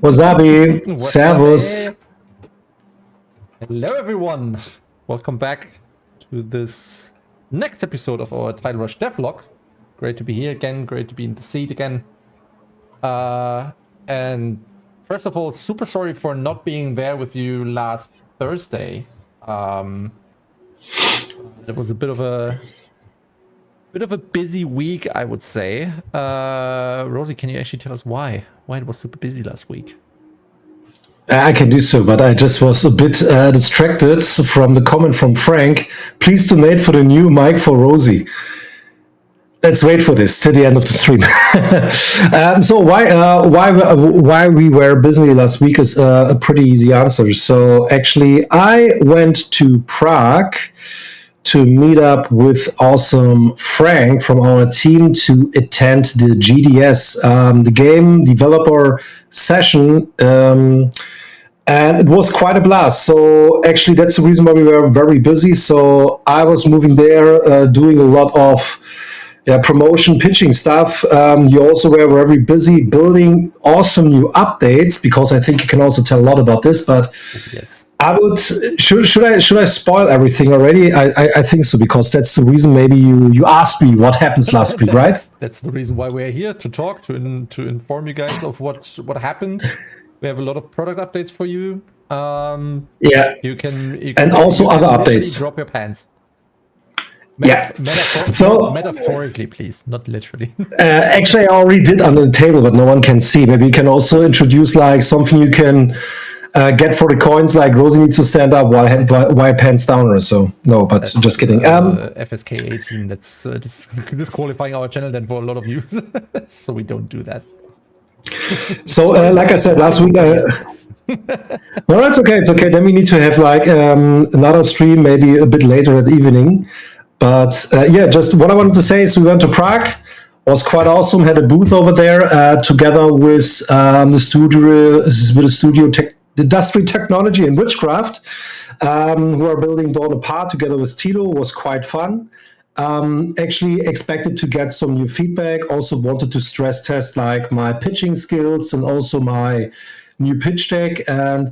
Wasabi, Servus. Servus. Hello, everyone. Welcome back to this next episode of our Tidal Rush DevLog. Great to be here again. Great to be in the seat again. And first of all, super sorry for not being there with you last Thursday. It was a bit of a busy week, I would say. Rosie, can you actually tell us why it was super busy last week? I can do so, but I just was a bit distracted from the comment from Frank. Please donate for the new mic for Rosie. Let's wait for this till the end of the stream. So why we were busy last week is a pretty easy answer. So actually, I went to Prague to meet up with awesome Frank from our team to attend the GDS, the game developer session. And it was quite a blast. So actually, that's the reason why we were very busy. So I was moving there, doing a lot of promotion, pitching stuff. You also were very busy building awesome new updates, because I think you can also tell a lot about this. But yes. I would should I spoil everything already? I think so, because that's the reason. Maybe you asked me what happens last week, right? That's the reason why we're here, to talk, to inform you guys of what happened. We have a lot of product updates for you. You can and also other updates. Drop your pants. Metaphorically, please, not literally. Actually, I already did under the table, but no one can see. Maybe you can also introduce like something you can get for the coins, like Rosie needs to stand up while pants down or so. No, but that's just kidding. FSK 18, that's disqualifying our channel then for a lot of views. So we don't do that. So like I said last week, no, it's okay. It's okay. Then we need to have like another stream, maybe a bit later at evening. But just what I wanted to say is we went to Prague. Was quite awesome. Had a booth over there together with the studio industry technology and witchcraft, who are building Dawn Apart together with Tidal. Was quite fun. Actually expected to get some new feedback. Also wanted to stress test like my pitching skills and also my new pitch deck. And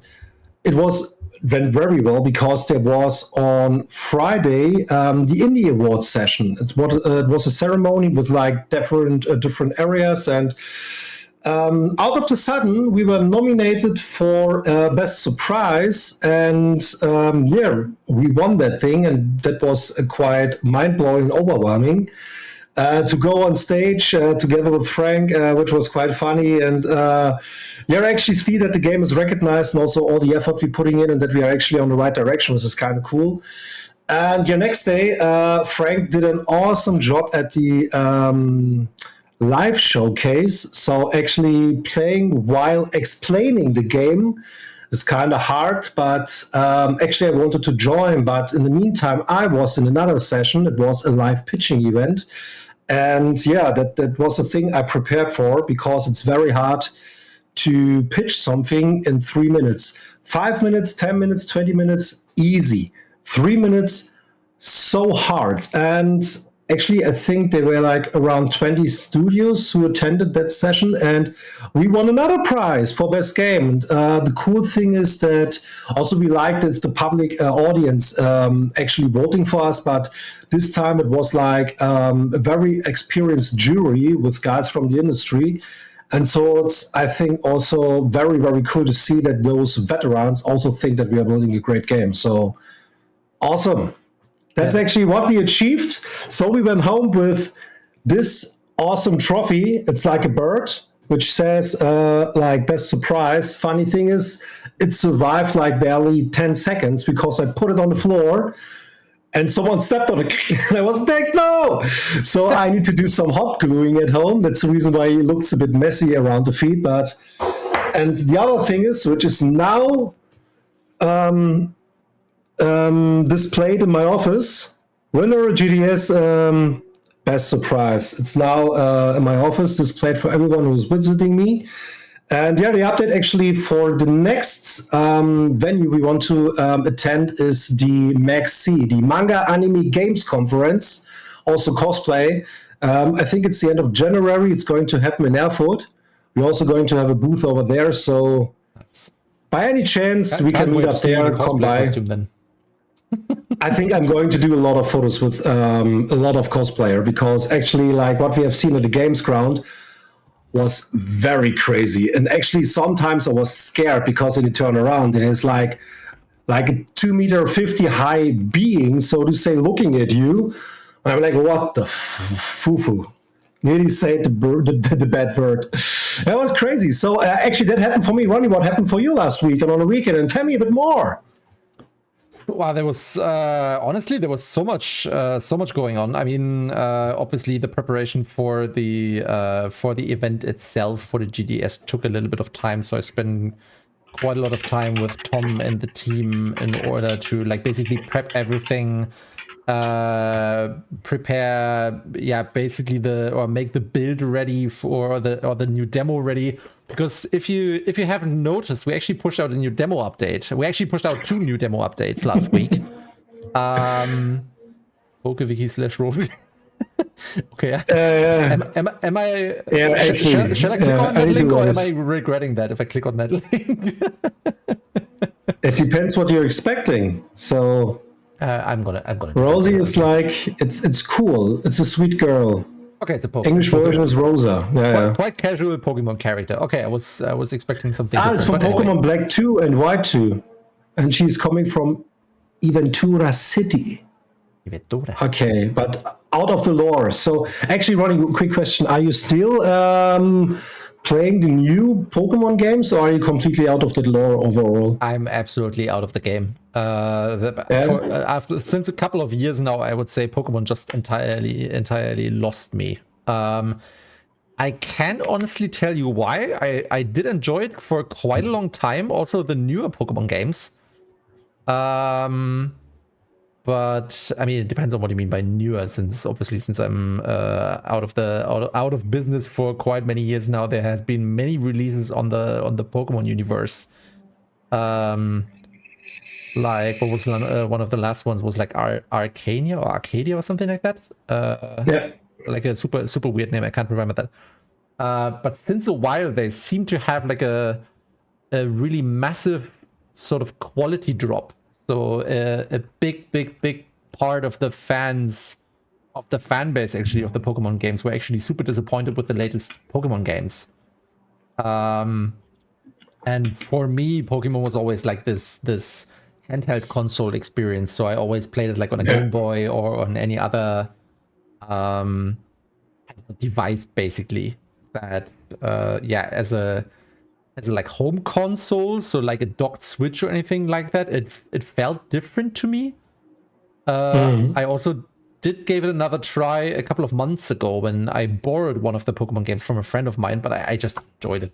it went very well, because there was on Friday the Indie Awards session. It was a ceremony with like different areas, and out of the sudden we were nominated for Best Surprise, and we won that thing, and that was quite mind-blowing, overwhelming. To go on stage together with Frank, which was quite funny, and actually see that the game is recognized, and also all the effort we're putting in, and that we are actually on the right direction, which is kind of cool. And next day, Frank did an awesome job at the live showcase. So actually playing while explaining the game is kind of hard, but actually I wanted to join. But in the meantime, I was in another session. It was a live pitching event. And that was a thing I prepared for, because it's very hard to pitch something in 3 minutes. 5 minutes, 10 minutes, 20 minutes, easy. 3 minutes, so hard. And actually, I think there were like around 20 studios who attended that session, and we won another prize for best game. And the cool thing is that also we liked if the public audience actually voting for us, but this time it was like a very experienced jury with guys from the industry. And so it's, I think, also very, very cool to see that those veterans also think that we are building a great game. So awesome. That's actually what we achieved. So we went home with this awesome trophy. It's like a bird, which says like best surprise. Funny thing is, it survived like barely 10 seconds, because I put it on the floor and someone stepped on it. And I was like, no! So I need to do some hot gluing at home. That's the reason why it looks a bit messy around the feet. And the other thing is, which is now displayed in my office, winner GDS best surprise. It's now in my office, displayed for everyone who's visiting me. And the update actually for the next venue we want to attend is the MAGC, the Manga Anime Games Conference, also cosplay. I think it's the end of January. It's going to happen in Erfurt. We're also going to have a booth over there. So by any chance, we can meet up there, come by. Then. I think I'm going to do a lot of photos with a lot of cosplayer, because actually, like what we have seen at the Games Ground was very crazy. And actually, sometimes I was scared because when you turn around and it's like a 2.50 meter high being, so to say, looking at you. And I'm like, what the foo-foo? Nearly said the bad word. That was crazy. So actually, that happened for me. Ronnie, what happened for you last week and on the weekend? And tell me a bit more. Well, there was honestly so much going on. I mean, obviously the preparation for the event itself, for the GDS, took a little bit of time. So I spent quite a lot of time with Tom and the team in order to like basically prep everything, prepare basically make the build ready for the new demo ready. Because if you haven't noticed, we actually pushed out a new demo update. We actually pushed out 2 new demo updates last week. PokeWiki/Rosie. Okay. Am I? Yeah, actually, shall I click on that link, or am I regretting that if I click on that link? It depends what you're expecting. So I'm gonna. Rosie is like it's cool. It's a sweet girl. Okay, it's a Pokemon. English version is Rosa. Yeah, quite casual Pokemon character. Okay, I was expecting something. It's from Pokemon anyway. Black 2 and White 2, and she's coming from Ventura City. Ventura. Okay, but out of the lore. So actually, Ronnie, quick question: are you still playing the new Pokemon games, or are you completely out of the lore overall? I'm absolutely out of the game. Since a couple of years now, I would say Pokemon just entirely lost me. I can't honestly tell you why. I did enjoy it for quite a long time. Also, the newer Pokemon games. But I mean, it depends on what you mean by newer. Since I'm out of business for quite many years now, there has been many releases on the Pokemon universe. Like what was one of the last ones was like Arcania or Arcadia or something like that. Like a super weird name. I can't remember that. But since a while, they seem to have like a really massive sort of quality drop. So a big part of the fan base actually of the Pokemon games were actually super disappointed with the latest Pokemon games. And for me, Pokemon was always like this handheld console experience. So I always played it like on a Game Boy or on any other device, basically. That as a like home console, so like a docked Switch or anything like that, it felt different to me. I also did give it another try a couple of months ago when I borrowed one of the Pokemon games from a friend of mine, but I just enjoyed it.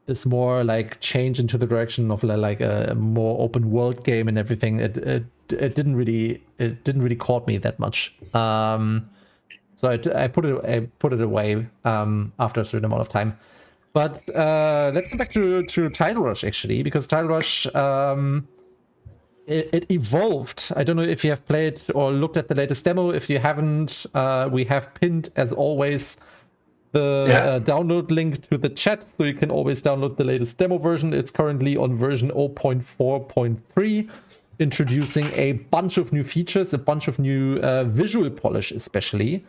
This more like change into the direction of like a more open world game and everything. It didn't really caught me that much. So I put it away after a certain amount of time. But let's go back to Tidal Rush, actually, because Tidal Rush, it evolved. I don't know if you have played or looked at the latest demo. If you haven't, we have pinned, as always, the download link to the chat, so you can always download the latest demo version. It's currently on version 0.4.3, introducing a bunch of new features, a bunch of new visual polish, especially.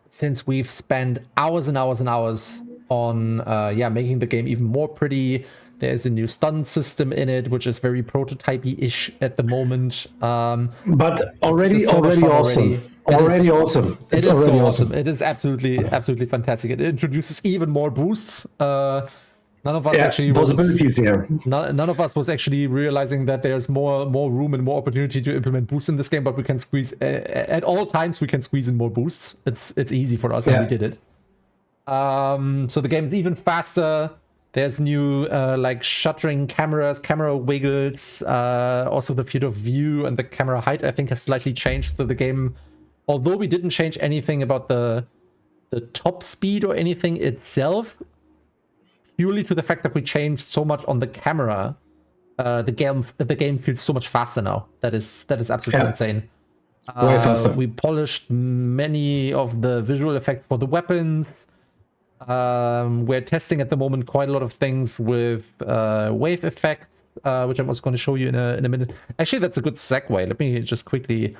Since we've spent hours and hours and hours on making the game even more pretty. There's a new stun system in it, which is very prototypey-ish at the moment. But already awesome. Already awesome. It is so awesome. It is absolutely fantastic. It introduces even more boosts. None of us actually possibilities here. None of us was actually realizing that there's more room and more opportunity to implement boosts in this game, but we can squeeze at all times. We can squeeze in more boosts. It's easy for us, and we did it. So the game is even faster. There's new like shuttering cameras, camera wiggles. Also the field of view and the camera height, I think, has slightly changed. So the game, although we didn't change anything about the top speed or anything itself, purely to the fact that we changed so much on the camera, the game feels so much faster now. That is absolutely insane. Way faster. We polished many of the visual effects for the weapons. We're testing at the moment quite a lot of things with wave effects, which I'm also going to show you in a minute. Actually, that's a good segue. Let me just quickly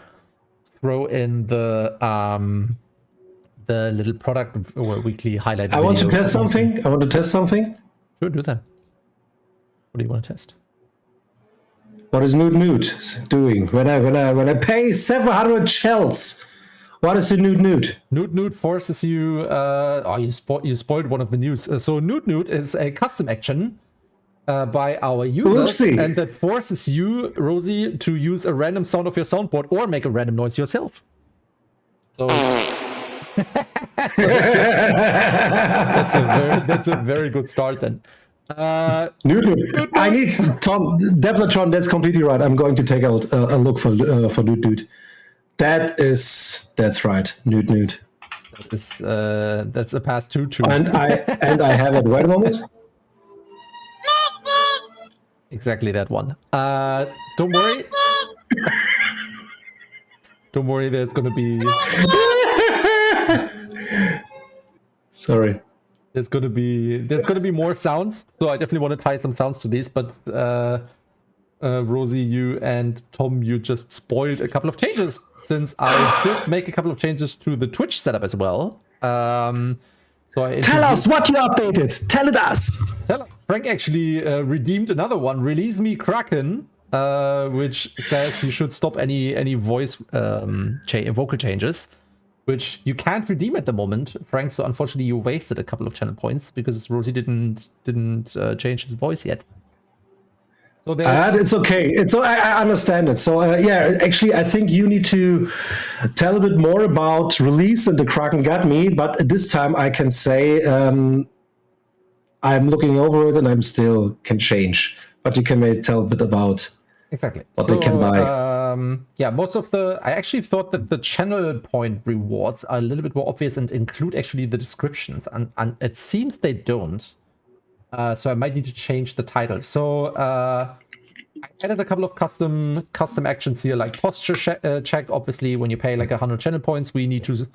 throw in the little product or weekly highlight. I want to test something. Sure, do that. What do you want to test? What is Nude doing when I pay 700 shells? What is the Nude? Nude forces you. You spoiled one of the news. So Nude is a custom action by our users, and that forces you, Rosie, to use a random sound of your soundboard or make a random noise yourself. So, that's a very good start then. Nude. I need Tom Devlatron. That's completely right. I'm going to take out a look for Nude. That's right. Nude. That's a pass too. And I have it. Wait a moment. Exactly that one. Don't worry. Don't worry. There's gonna be. Sorry. There's gonna be more sounds. So I definitely want to tie some sounds to these. But Rosie, you and Tom, you just spoiled a couple of changes, since I did make a couple of changes to the Twitch setup as well. Tell us what you updated. Tell it us. Frank actually redeemed another one. Release me Kraken, which says you should stop any voice vocal changes, which you can't redeem at the moment, Frank. So unfortunately, you wasted a couple of channel points because Rosie didn't change his voice yet. So it's okay. I understand it. So actually, I think you need to tell a bit more about release and the Kraken got me. But this time, I can say I'm looking over it and I'm still can change. But you can maybe tell a bit about what they can buy. Most of I actually thought that the channel point rewards are a little bit more obvious and include actually the descriptions, and it seems they don't. So I might need to change the title. So I added a couple of custom actions here, like posture check. Obviously, when you pay like 100 channel points, we need to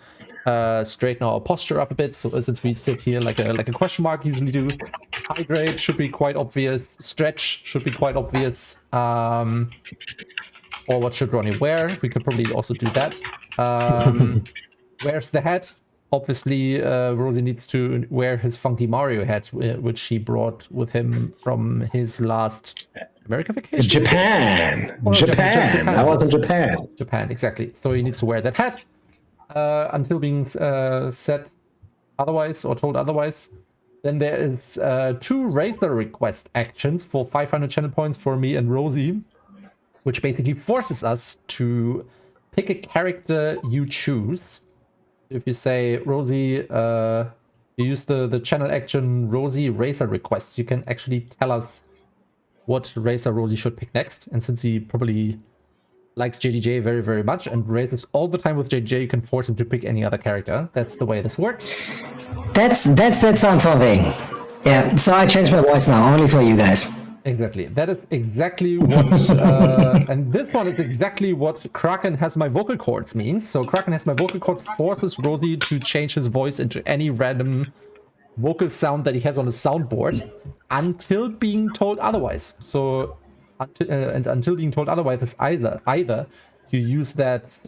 straighten our posture up a bit. So since we sit here like a question mark usually do, hydrate should be quite obvious. Stretch should be quite obvious. Or what should Ronnie wear? We could probably also do that. Where's the hat? Obviously, Rosie needs to wear his funky Mario hat, which he brought with him from his last American vacation. Japan. I was in Japan. Japan, exactly. So he needs to wear that hat until being said otherwise or told otherwise. Then there is 2 Razer request actions for 500 channel points for me and Rosie, which basically forces us to pick a character you choose. If you say, Rosie, you use the channel action Rosie Razer request, you can actually tell us what Razer Rosie should pick next. And since he probably likes JDJ very, very much and races all the time with JDJ, you can force him to pick any other character. That's the way this works. That's that sound thing. Yeah, so I changed my voice now, only for you guys. Exactly. That is exactly what, and this one is exactly what Kraken has my vocal cords means. So Kraken has my vocal cords forces Rosie to change his voice into any random vocal sound that he has on his soundboard until being told otherwise. So until being told otherwise is either you use that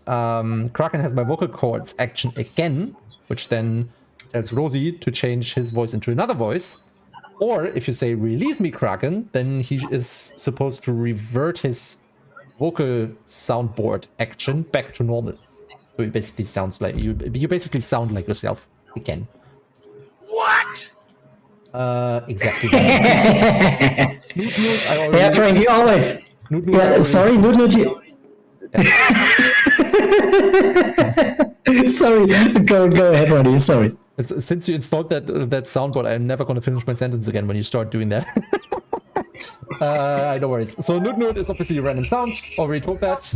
Kraken has my vocal cords action again, which then tells Rosie to change his voice into another voice. Or if you say, release me Kraken, then he is supposed to revert his vocal soundboard action back to normal. So it basically sounds like you basically sound like yourself again. What? Exactly. Yeah, Frank, you always. Sorry, Nude. Sorry, go ahead, Ronnie. Sorry. Since you installed that soundboard, I'm never going to finish my sentence again when you start doing that. No worries. So Nude is obviously a random sound. Already told that.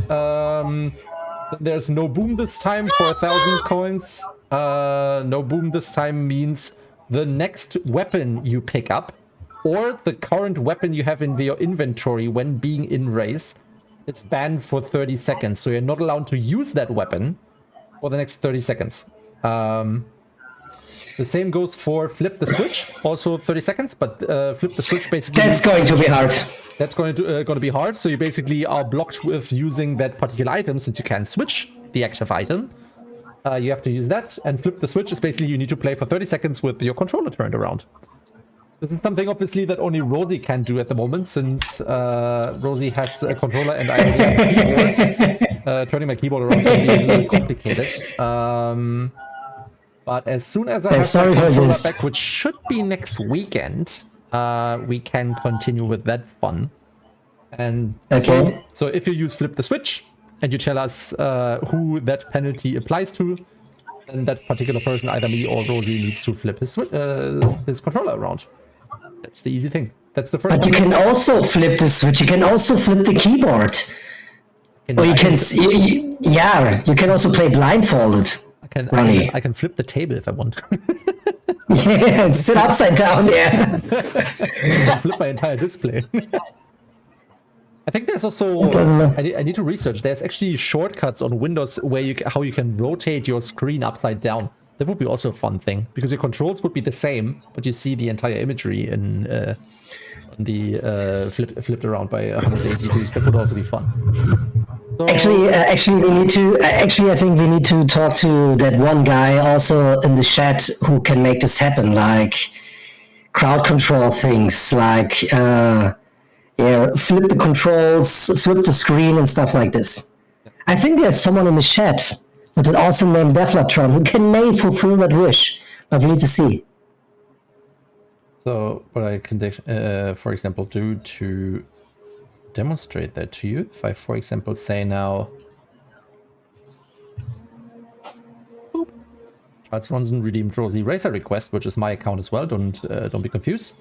There's no boom this time for 1,000 coins. No boom this time means the next weapon you pick up or the current weapon you have in your inventory when being in race, it's banned for 30 seconds. So you're not allowed to use that weapon for the next 30 seconds. The same goes for flip the switch, also 30 seconds, but flip the switch basically... That's going to be hard. That's going to be hard, so you basically are blocked with using that particular item, since you can't switch the active item. You have to use that, and flip the switch is basically you need to play for 30 seconds with your controller turned around. This is something, obviously, that only Rosie can do at the moment, since Rosie has a controller and I only have a keyboard. Turning my keyboard around is going to be a little complicated. But as soon as I have my controller back, which should be next weekend, we can continue with that fun. And so if you use flip the switch and you tell us who that penalty applies to, then that particular person, either me or Rosie, needs to flip his controller around. That's the easy thing. That's the first. But you can also flip the switch. You can also flip the keyboard. Or you can, you can also play blindfolded. I can flip the table if I want. Yeah, sit upside down. Yeah. Flip my entire display. I think there's also, I need to research, there's actually shortcuts on Windows where how you can rotate your screen upside down. That would be also a fun thing, because your controls would be the same, but you see the entire imagery in the flipped around by 180 degrees. That would also be fun. So, actually, we need to. Actually, I think we need to talk to that one guy also in the chat who can make this happen, like crowd control things, like flip the controls, flip the screen, and stuff like this. I think there's someone in the chat with an awesome name, DevLog, who may fulfill that wish. But we need to see. So, what I can, for example, do to demonstrate that to you, if I, for example, say now, boop, Charles Ronson redeemed Rosie Racer request, which is my account as well. Don't be confused.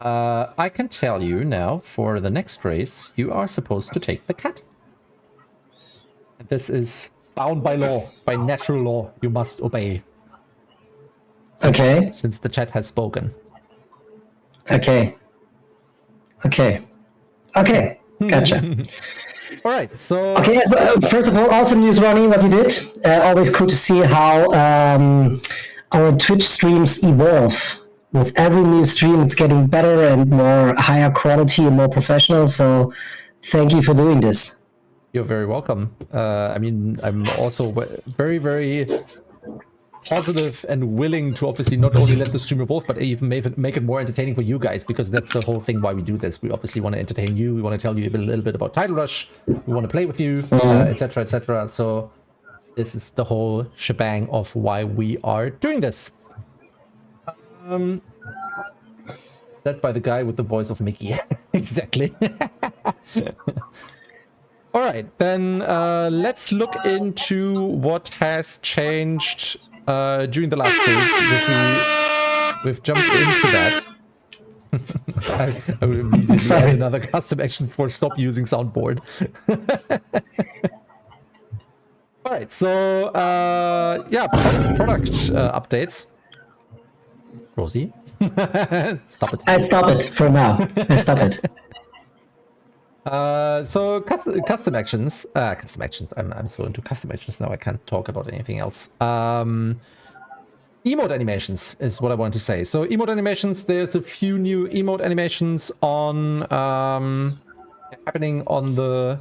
I can tell you now, for the next race, you are supposed to take the cat. And this is bound by law, by natural law. You must obey. Since the chat has spoken. Okay. Gotcha. All right, so... Okay, first of all, awesome news, Ronnie, what you did. Always cool to see how our Twitch streams evolve. With every new stream, it's getting better and more higher quality and more professional, so thank you for doing this. You're very welcome. I mean, I'm also very, very positive and willing to obviously not only let the stream evolve, but even make it more entertaining for you guys, because that's the whole thing why we do this. We obviously want to entertain you. We want to tell you a little bit about Tidal Rush. We want to play with you, etc., etc. So this is the whole shebang of why we are doing this. Said by the guy with the voice of Mickey. Exactly. All right, then let's look into what has changed during the last day, because we've jumped into that. I would immediately add another custom action for stop using soundboard. All right, so product updates. Rosie, stop it. I stop it for now. I stop it. So custom actions. I'm so into custom actions now. I can't talk about anything else. Emote animations is what I want to say. So emote animations. There's a few new emote animations on happening in the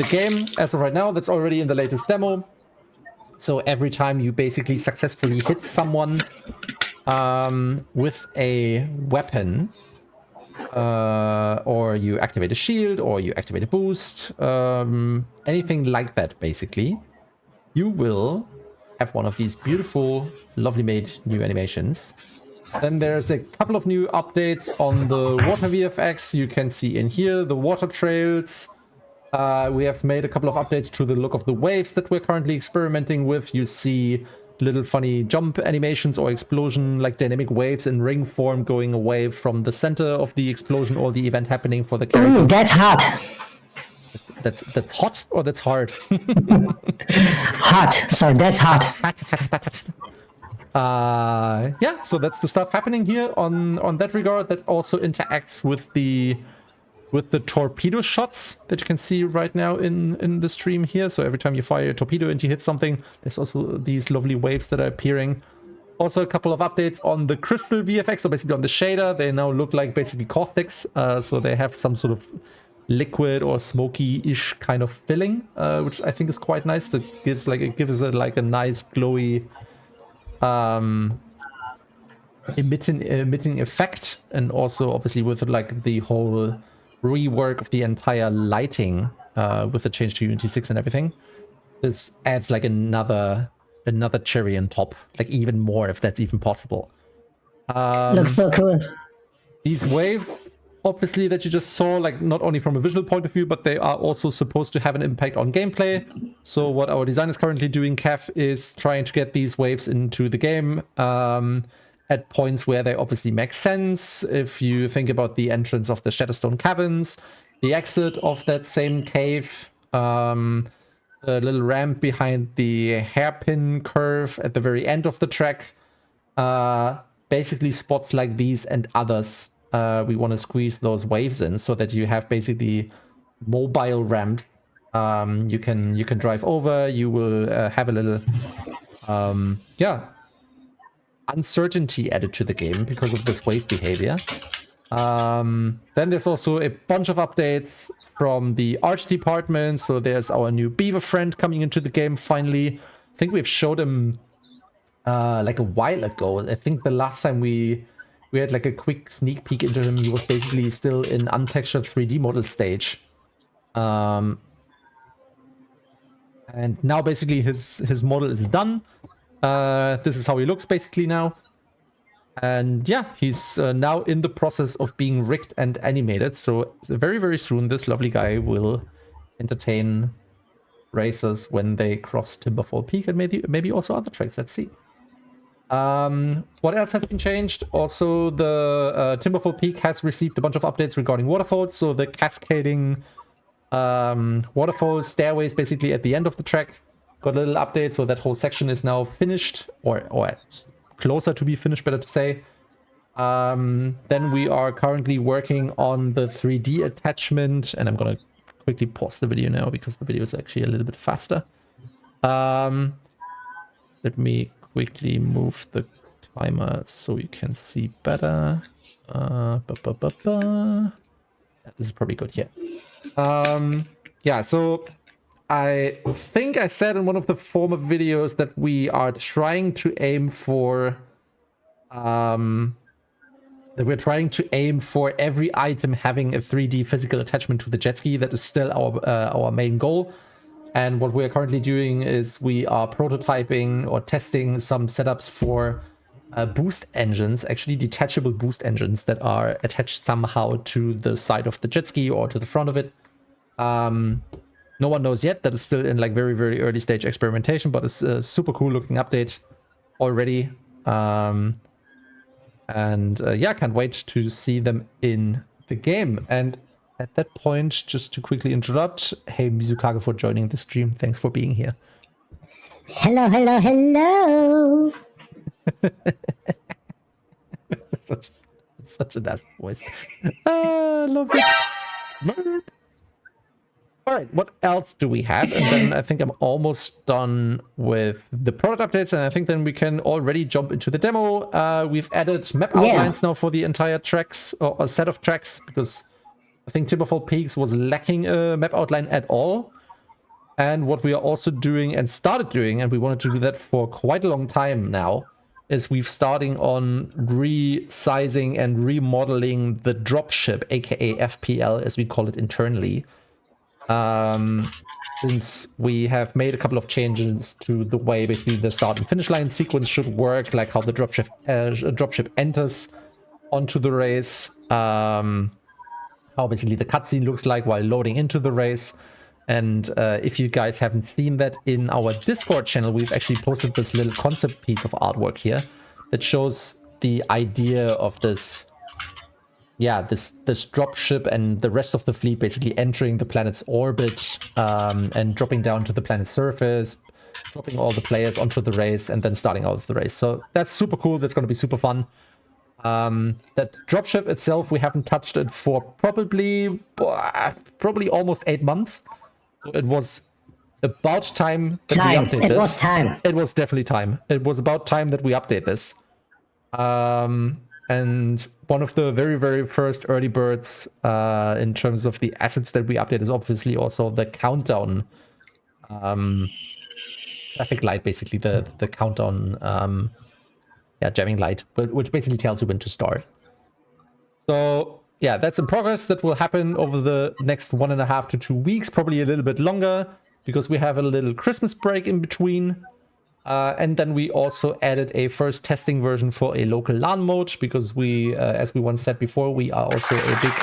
game as of right now. That's already in the latest demo. So every time you basically successfully hit someone with a weapon, or you activate a shield, or you activate a boost, anything like that, basically, you will have one of these beautiful, lovely made new animations. Then there's a couple of new updates on the water VFX. You can see in here the water trails. We have made a couple of updates to the look of the waves that we're currently experimenting with. You see little funny jump animations or explosion, like dynamic waves in ring form going away from the center of the explosion or the event happening for the characters. Ooh, that's hot. That's hot or that's hard? Hot. Sorry, that's hot. Yeah, so that's the stuff happening here on that regard. That also interacts with the torpedo shots that you can see right now in the stream here. So every time you fire a torpedo and you hit something, there's also these lovely waves that are appearing. Also, a couple of updates on the crystal VFX, so basically on the shader. They now look like basically caustics, so they have some sort of liquid or smoky-ish kind of filling, which I think is quite nice. That gives it like a nice glowy emitting effect, and also obviously with like the whole rework of the entire lighting with the change to Unity 6 and everything. This adds like another cherry on top, like even more if that's even possible. Looks so cool. These waves, obviously, that you just saw, like not only from a visual point of view, but they are also supposed to have an impact on gameplay. So what our design is currently doing, Kev, is trying to get these waves into the game at points where they obviously make sense. If you think about the entrance of the Shadowstone Caverns, the exit of that same cave, the little ramp behind the hairpin curve at the very end of the track, basically spots like these and others. We want to squeeze those waves in so that you have basically mobile ramps. You can drive over. You will have a little uncertainty added to the game because of this wave behavior. Then there's also a bunch of updates from the art department. So there's our new beaver friend coming into the game finally. I think we've showed him like a while ago. I think the last time we had like a quick sneak peek into him, he was basically still in untextured 3D model stage. And now basically his model is done. This is how he looks basically now. And yeah, he's now in the process of being rigged and animated. So very, very soon, this lovely guy will entertain racers when they cross Timberfall Peak and maybe also other tracks. Let's see. What else has been changed? Also, the Timberfall Peak has received a bunch of updates regarding waterfalls. So the cascading waterfall stairways basically at the end of the track got a little update. So that whole section is now finished, or closer to be finished, better to say. Then we are currently working on the 3D attachment, and I'm gonna quickly pause the video now because the video is actually a little bit faster. Let me quickly move the timer so you can see better. This is probably good here. Yeah, so I think I said in one of the former videos that we are trying to aim for every item having a 3D physical attachment to the jet ski. That is still our main goal. And what we are currently doing is we are prototyping or testing some setups for boost engines, actually detachable boost engines that are attached somehow to the side of the jet ski or to the front of it. No one knows yet. That is still in like very, very early stage experimentation, but it's a super cool looking update already. Yeah, can't wait to see them in the game. And at that point, just to quickly interrupt, hey Mizukage for joining the stream. Thanks for being here. Hello, hello, hello. such a nice voice. Love it. All right, what else do we have? And then I think I'm almost done with the product updates, and I think then we can already jump into the demo. We've added map outlines now for the entire tracks, or a set of tracks, because I think Timberfall Peaks was lacking a map outline at all. And what we are also doing and started doing, and we wanted to do that for quite a long time now, is we've starting on resizing and remodeling the dropship, aka FPL, as we call it internally. Since we have made a couple of changes to the way basically the start and finish line sequence should work, like how the dropship enters onto the race, how basically the cutscene looks like while loading into the race. And if you guys haven't seen that in our Discord channel, we've actually posted this little concept piece of artwork here that shows the idea of this dropship and the rest of the fleet basically entering the planet's orbit and dropping down to the planet's surface, dropping all the players onto the race, and then starting out of the race. So that's super cool. That's going to be super fun. That dropship itself, we haven't touched it for probably almost 8 months. So it was about time that we update this. It was time. It was definitely time. It was about time that we update this. And one of the very, very first early birds in terms of the assets that we update is obviously also the countdown traffic light, basically the countdown jamming light, which basically tells you when to start. So yeah, that's in progress. That will happen over the next 1.5 to 2 weeks, probably a little bit longer, because we have a little Christmas break in between. And then we also added a first testing version for a local LAN mode, because we, as we once said before, we are also a big...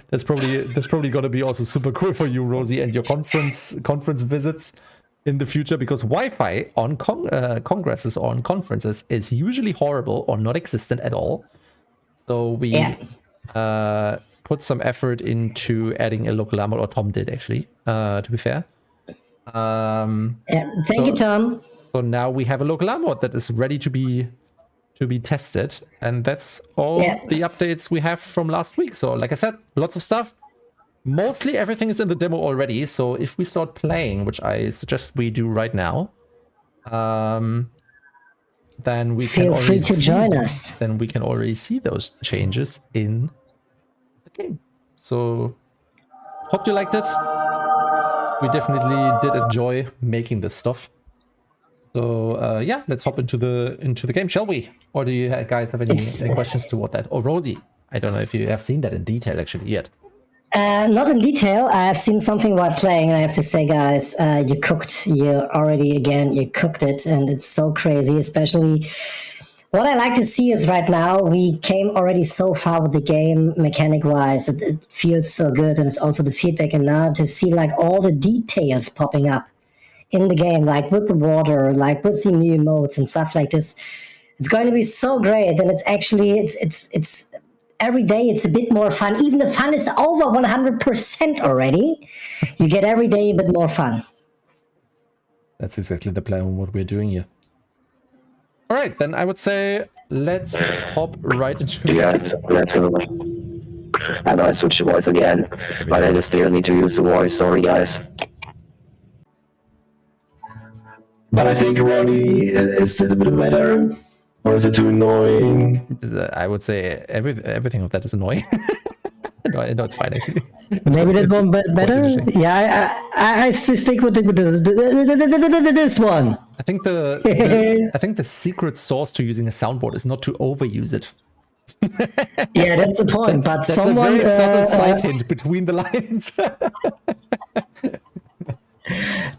that's probably going to be also super cool for you, Rosie, and your conference visits in the future, because Wi-Fi on congresses or on conferences is usually horrible or not existent at all. So we put some effort into adding a local LAN mode, or Tom did actually, to be fair. Thank you, Tom. So now we have a local LAN mode that is ready to be tested, and that's all the updates we have from last week. So like I said, lots of stuff. Mostly everything is in the demo already. So if we start playing, which I suggest we do right now, then we feel free to join us. Then we can already see those changes in the game. So hope you liked it. We definitely did enjoy making this stuff. So yeah, let's hop into the game, shall we? Or do you guys have any questions toward that? Or Rosie, I don't know if you have seen that in detail actually yet. Not in detail. I have seen something while playing, and I have to say, guys, you cooked it, and it's so crazy. Especially, what I like to see is right now we came already so far with the game mechanic-wise. It feels so good, and it's also the feedback, and now to see like all the details popping up in the game, like with the water, like with the new emotes and stuff like this. It's going to be so great, and it's actually it's every day it's a bit more fun. Even the fun is over 100% already. You get every day a bit more fun. That's exactly the plan of what we're doing here. All right, then I would say let's hop right into it. Yeah, definitely. I know I switched the voice again, but I just still need to use the voice. Sorry, guys. But I think Ronnie, is it a bit better? Or is it too annoying? I would say everything of that is annoying. No, it's fine actually. Maybe that one better? Yeah, I stick with this one. I think the secret sauce to using a soundboard is not to overuse it. Yeah, that's the point. But that's someone, a very subtle side hint between the lines.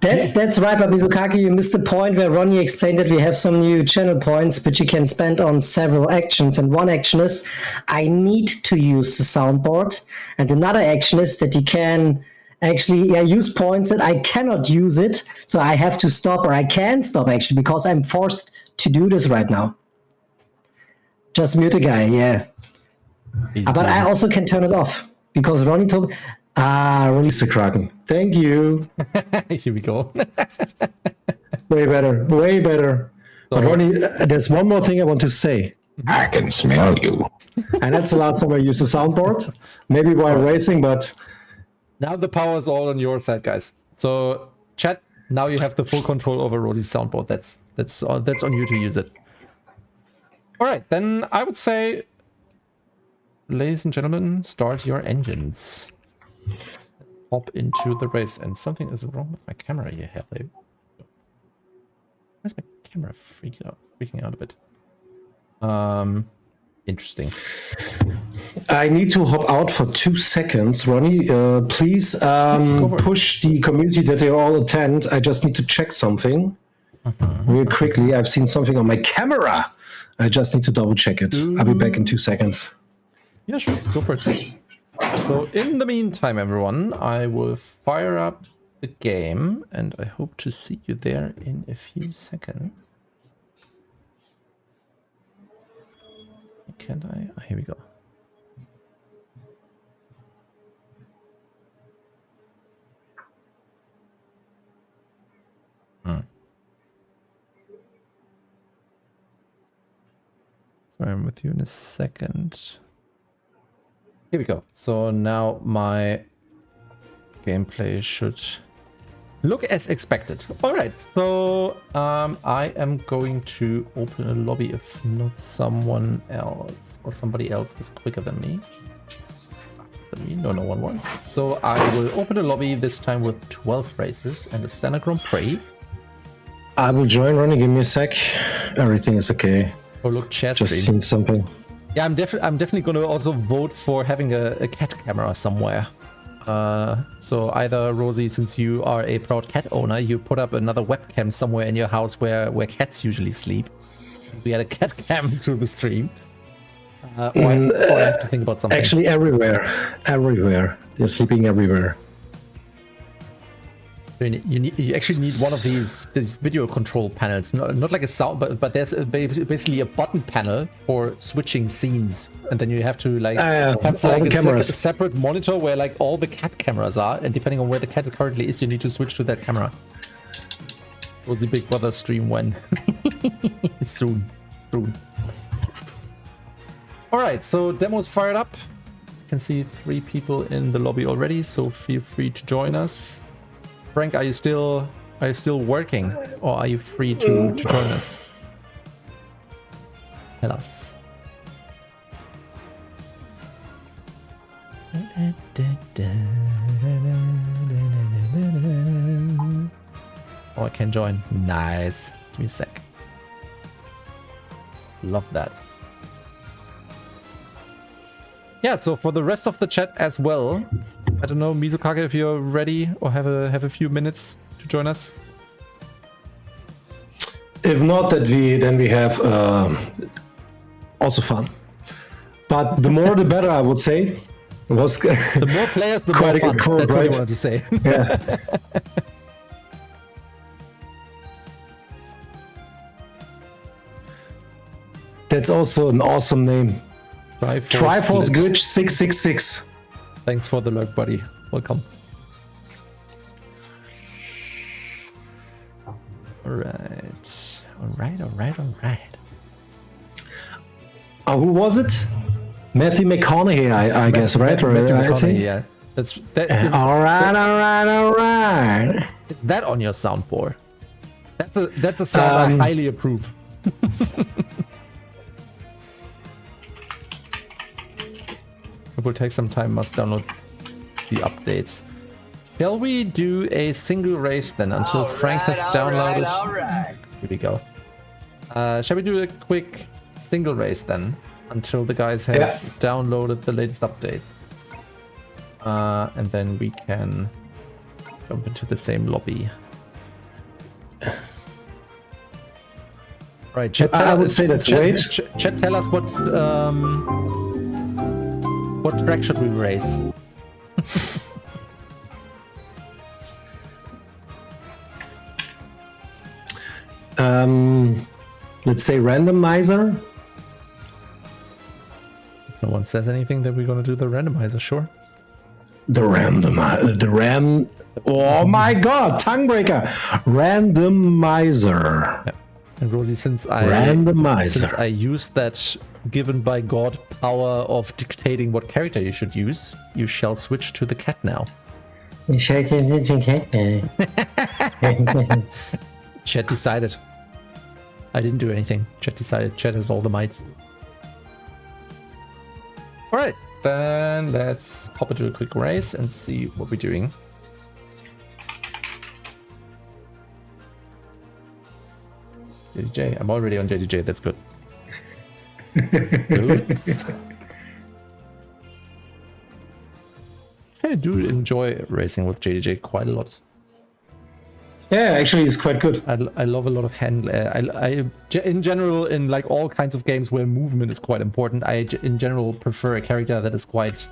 That's right, but Mizukaki, you missed the point where Ronnie explained that we have some new channel points which you can spend on several actions. And one action is, I need to use the soundboard. And another action is that you can actually use points that I cannot use it. So I have to stop, or I can stop actually, because I'm forced to do this right now. Just mute the guy, yeah. But I also can turn it off, because Ronnie told me, release the Kraken. Thank you. Here we go. Way better. But Ronnie, there's one more thing I want to say. I can smell you. And that's the last time I use the soundboard. Maybe while racing, but... Now the power is all on your side, guys. So, chat, now you have the full control over Rosie's soundboard. That's on you to use it. All right, then I would say, ladies and gentlemen, start your engines. Hop into the race. And something is wrong with my camera here. Hello. Where's my camera freaking out a bit? Interesting. I need to hop out for 2 seconds, Ronnie. Please push the community that they all attend. I just need to check something real quickly. I've seen something on my camera. I just need to double check it. I'll be back in 2 seconds. Yeah, sure. Go for it. So in the meantime, everyone, I will fire up the game, and I hope to see you there in a few seconds. Can I? Oh, here we go. So I'm with you in a second. Here we go. So now my gameplay should look as expected. All right, so I am going to open a lobby if not someone else or somebody else was quicker than me. No, no one was. So I will open a lobby this time with 12 racers and a standard Grand Prix. I will join, Ronnie. Give me a sec. Everything is okay. Oh, look, chat Just stream. seen something. Yeah, I'm definitely going to also vote for having a cat camera somewhere. So either, Rosie, since you are a proud cat owner, you put up another webcam somewhere in your house where cats usually sleep. We had a cat cam to the stream. Or I have to think about something. Actually, everywhere. They're sleeping everywhere. You actually need one of these video control panels, not like a sound, but there's basically a button panel for switching scenes, and then you have to have like a separate monitor where like all the cat cameras are, and depending on where the cat currently is, you need to switch to that camera. Was the Big Brother stream when? soon. All right, so demo's fired up. You can see 3 people in the lobby already, so feel free to join us. Frank, are you still working, or are you free to join us? Tell us. Oh, I can join. Nice. Give me a sec. Love that. Yeah, so for the rest of the chat as well, I don't know, Mizukage, if you're ready or have a few minutes to join us. If not, then we have also fun. But the more the better, I would say. The more players, the more fun. Quote, that's right? what I wanted to say. Yeah. That's also an awesome name. Triforce Glitch 666. Thanks for the lurk, buddy. Welcome. Alright. Oh, who was it? Matthew McConaughey, I guess, right? Matthew I McConaughey, think. yeah. All right. It's that on your soundboard. That's a sound I highly approve. It will take some time, must download the updates. Shall we do a single race then until Frank has downloaded? Alright. Here we go. Shall we do a quick single race then until the guys have downloaded the latest updates? And then we can jump into the same lobby. Right, chat. I would say that's great. Chat, tell us what track should we race? Let's say randomizer. If no one says anything, then we're gonna do the randomizer, sure. Oh my god, tongue breaker. Randomizer. Yeah. And Rosie, since I used that given by God power of dictating what character you should use, you shall switch to the cat now. Chat decided. I didn't do anything. Chat decided. Chat has all the might. Alright, then let's hop into a quick race and see what we're doing. JDJ, I'm already on JDJ, that's good. I do enjoy racing with JDJ quite a lot. Yeah, actually, it's quite good. I love a lot of hand. In general, in like all kinds of games where movement is quite important, I in general prefer a character that is quite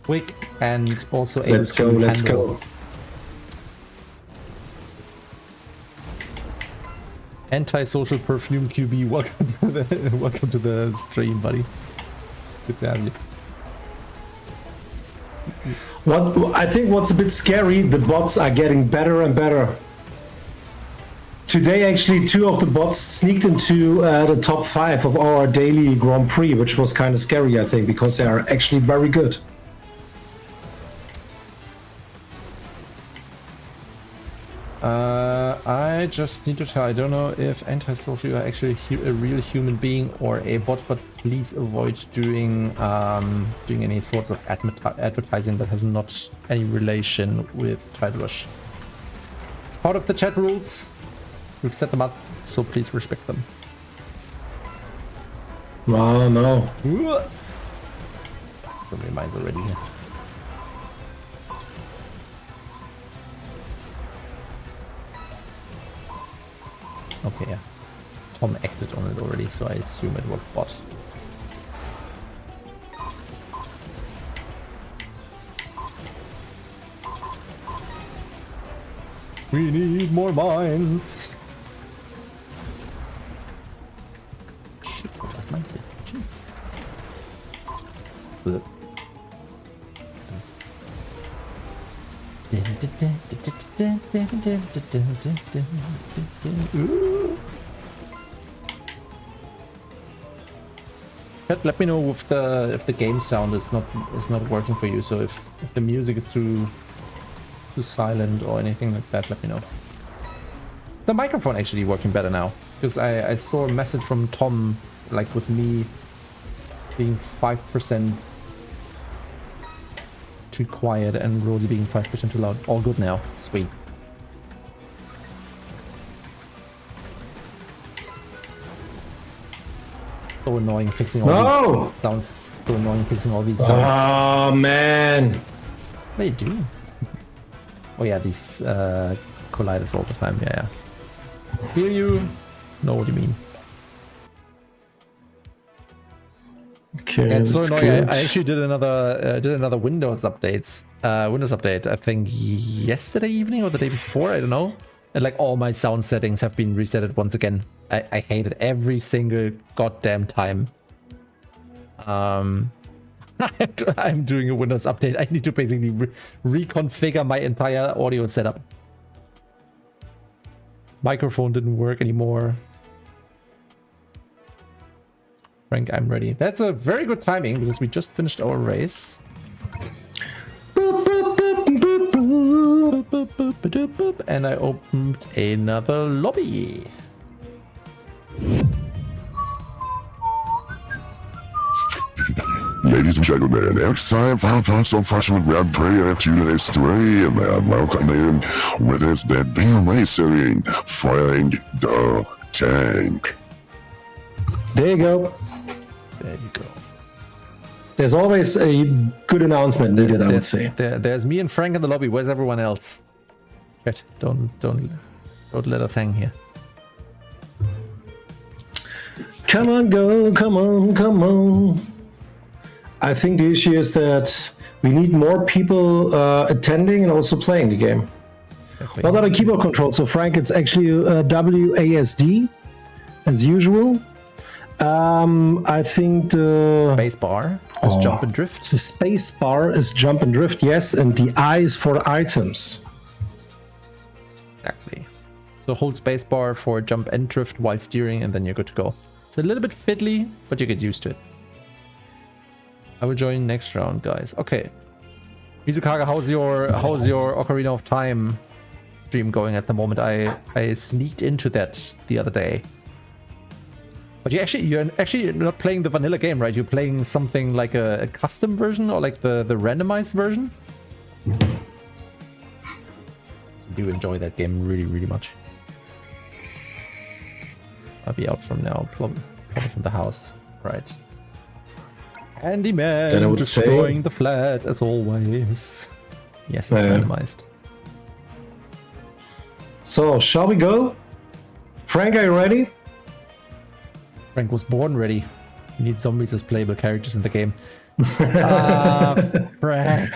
quick and also able to handle. Let's go. Anti-social perfume QB, welcome to the stream, buddy. Good to have you. I think what's a bit scary, the bots are getting better and better. Today, actually, 2 of the bots sneaked into the top 5 of our daily Grand Prix, which was kind of scary, I think, because they are actually very good. I just need to tell, I don't know if antisocial you are actually a real human being or a bot, but please avoid doing any sorts of advertising that has not any relation with Tidal Rush. It's part of the chat rules. We've set them up, so please respect them. Oh no. So many mines already here. Okay, yeah. Tom acted on it already, so I assume it was bot. We need more mines. Shit, what's that mine say? Jeez. Blech. Chat, let me know if the game sound is not working for you. So if the music is too silent or anything like that, let me know. The microphone actually working better now, because I saw a message from Tom, like with me being 5% too quiet and Rosie being 5% too loud. All good now. Sweet. So annoying fixing all these sound. So annoying fixing all these sound. Oh man. They do. Oh yeah, these colliders all the time. Yeah. Hear you. Know what you mean. Okay, Yeah, it's so annoying. good. I actually did another Windows update. I think yesterday evening or the day before. I don't know. And like all my sound settings have been resetted once again. I hate it every single goddamn time. I'm doing a Windows update. I need to basically reconfigure my entire audio setup. Microphone didn't work anymore. Frank, I'm ready. That's a very good timing because we just finished our race. And I opened another lobby. Ladies and gentlemen, it's time for our some fashion Grand Prix of today's three, and welcome in with us that being racing, find the tank. There you go. There you go. There's always a good announcement needed, I would say. There's me and Frank in the lobby. Where's everyone else? Shit, don't let us hang here. Come on, go, come on. I think the issue is that we need more people attending and also playing the game. Not that a keyboard control. So Frank, it's actually WASD as usual. I think the Space bar is jump and drift. The space bar is jump and drift, yes, and the I is for items. Exactly. So hold space bar for jump and drift while steering, and then you're good to go. It's a little bit fiddly, but you get used to it. I will join next round, guys. Okay. Mizukage, how's your Ocarina of Time stream going at the moment? I sneaked into that the other day. But you're actually not playing the vanilla game, right? You're playing something like a custom version or like the randomized version? I do enjoy that game really, really much. I'll be out from now. Promise in the house. Right. Handyman destroying the flat as always. Yes, it's randomized. So, shall we go? Frank, are you ready? Frank was born ready. You need zombies as playable characters in the game. Frank.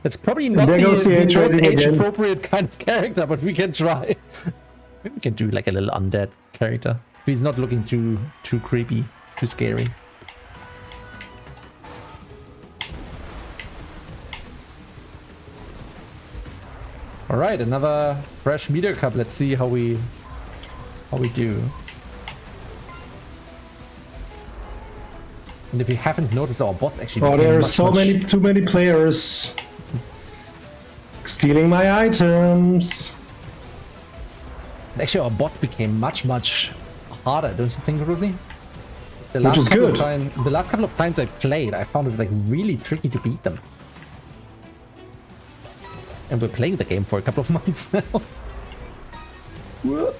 That's probably not the most age-appropriate kind of character, but we can try. Maybe we can do like a little undead character. If he's not looking too creepy, too scary. All right, another fresh meter cup. Let's see how we do. And if you haven't noticed, our bot actually. Oh, there are too many players stealing my items. Actually, our bot became much harder, don't you think, Rosie? The Which is good. The last couple of times I played, I found it like really tricky to beat them. And we're playing the game for a couple of months now. What's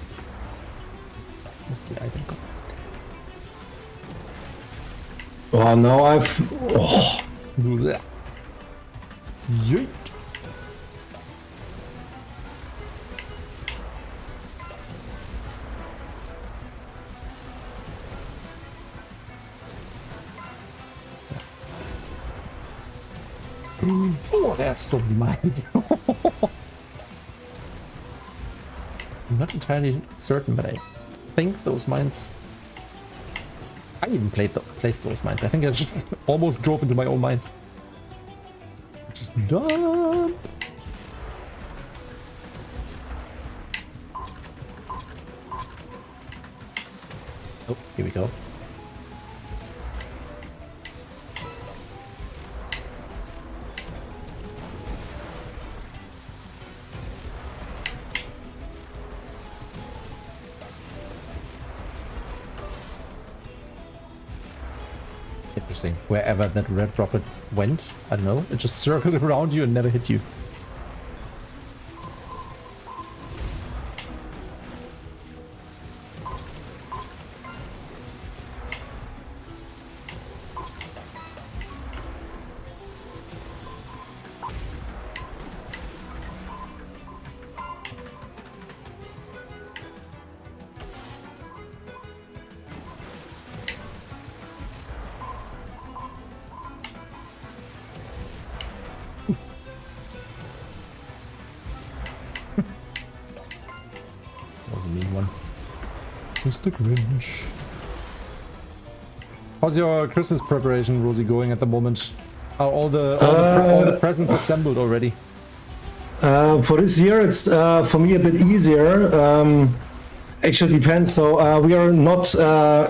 the item called? Oh, now I've... Oh. Blech. Yeet. Oh, that's so mild. I'm not entirely certain, but I think those mines... I even placed those mines. I think I just almost drove into my own mines. Just dump. Oh, here we go. Interesting. Wherever that red rocket went, I don't know, it just circled around you and never hit you. Mr. Grinch. How's your Christmas preparation, Rosie, going at the moment? Are all the presents assembled already? For this year, it's for me a bit easier. Actually, depends. So we are not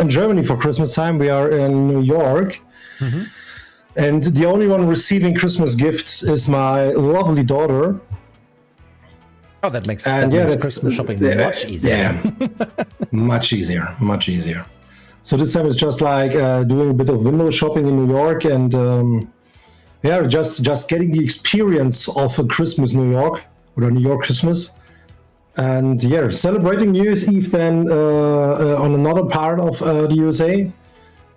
in Germany for Christmas time. We are in New York. Mm-hmm. And the only one receiving Christmas gifts is my lovely daughter. Oh, that makes Christmas shopping much easier. Yeah, much easier. So this time it's just like doing a bit of window shopping in New York, and just getting the experience of a Christmas New York, or a New York Christmas, and celebrating New Year's Eve then on another part of the USA,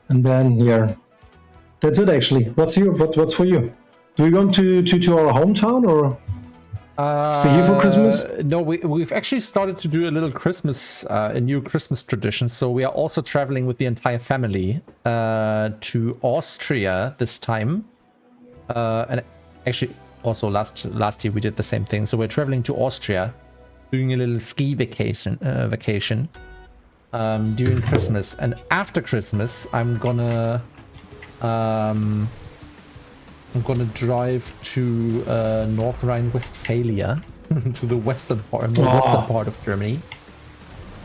and then that's it actually. What's for you? Do we go to our hometown or? Stay here for Christmas? No, we've actually started to do a little Christmas, a new Christmas tradition. So we are also traveling with the entire family to Austria this time. And actually, also last year we did the same thing. So we're traveling to Austria, doing a little ski vacation during Christmas. And after Christmas, I'm gonna drive to North Rhine-Westphalia, to the western part of Germany.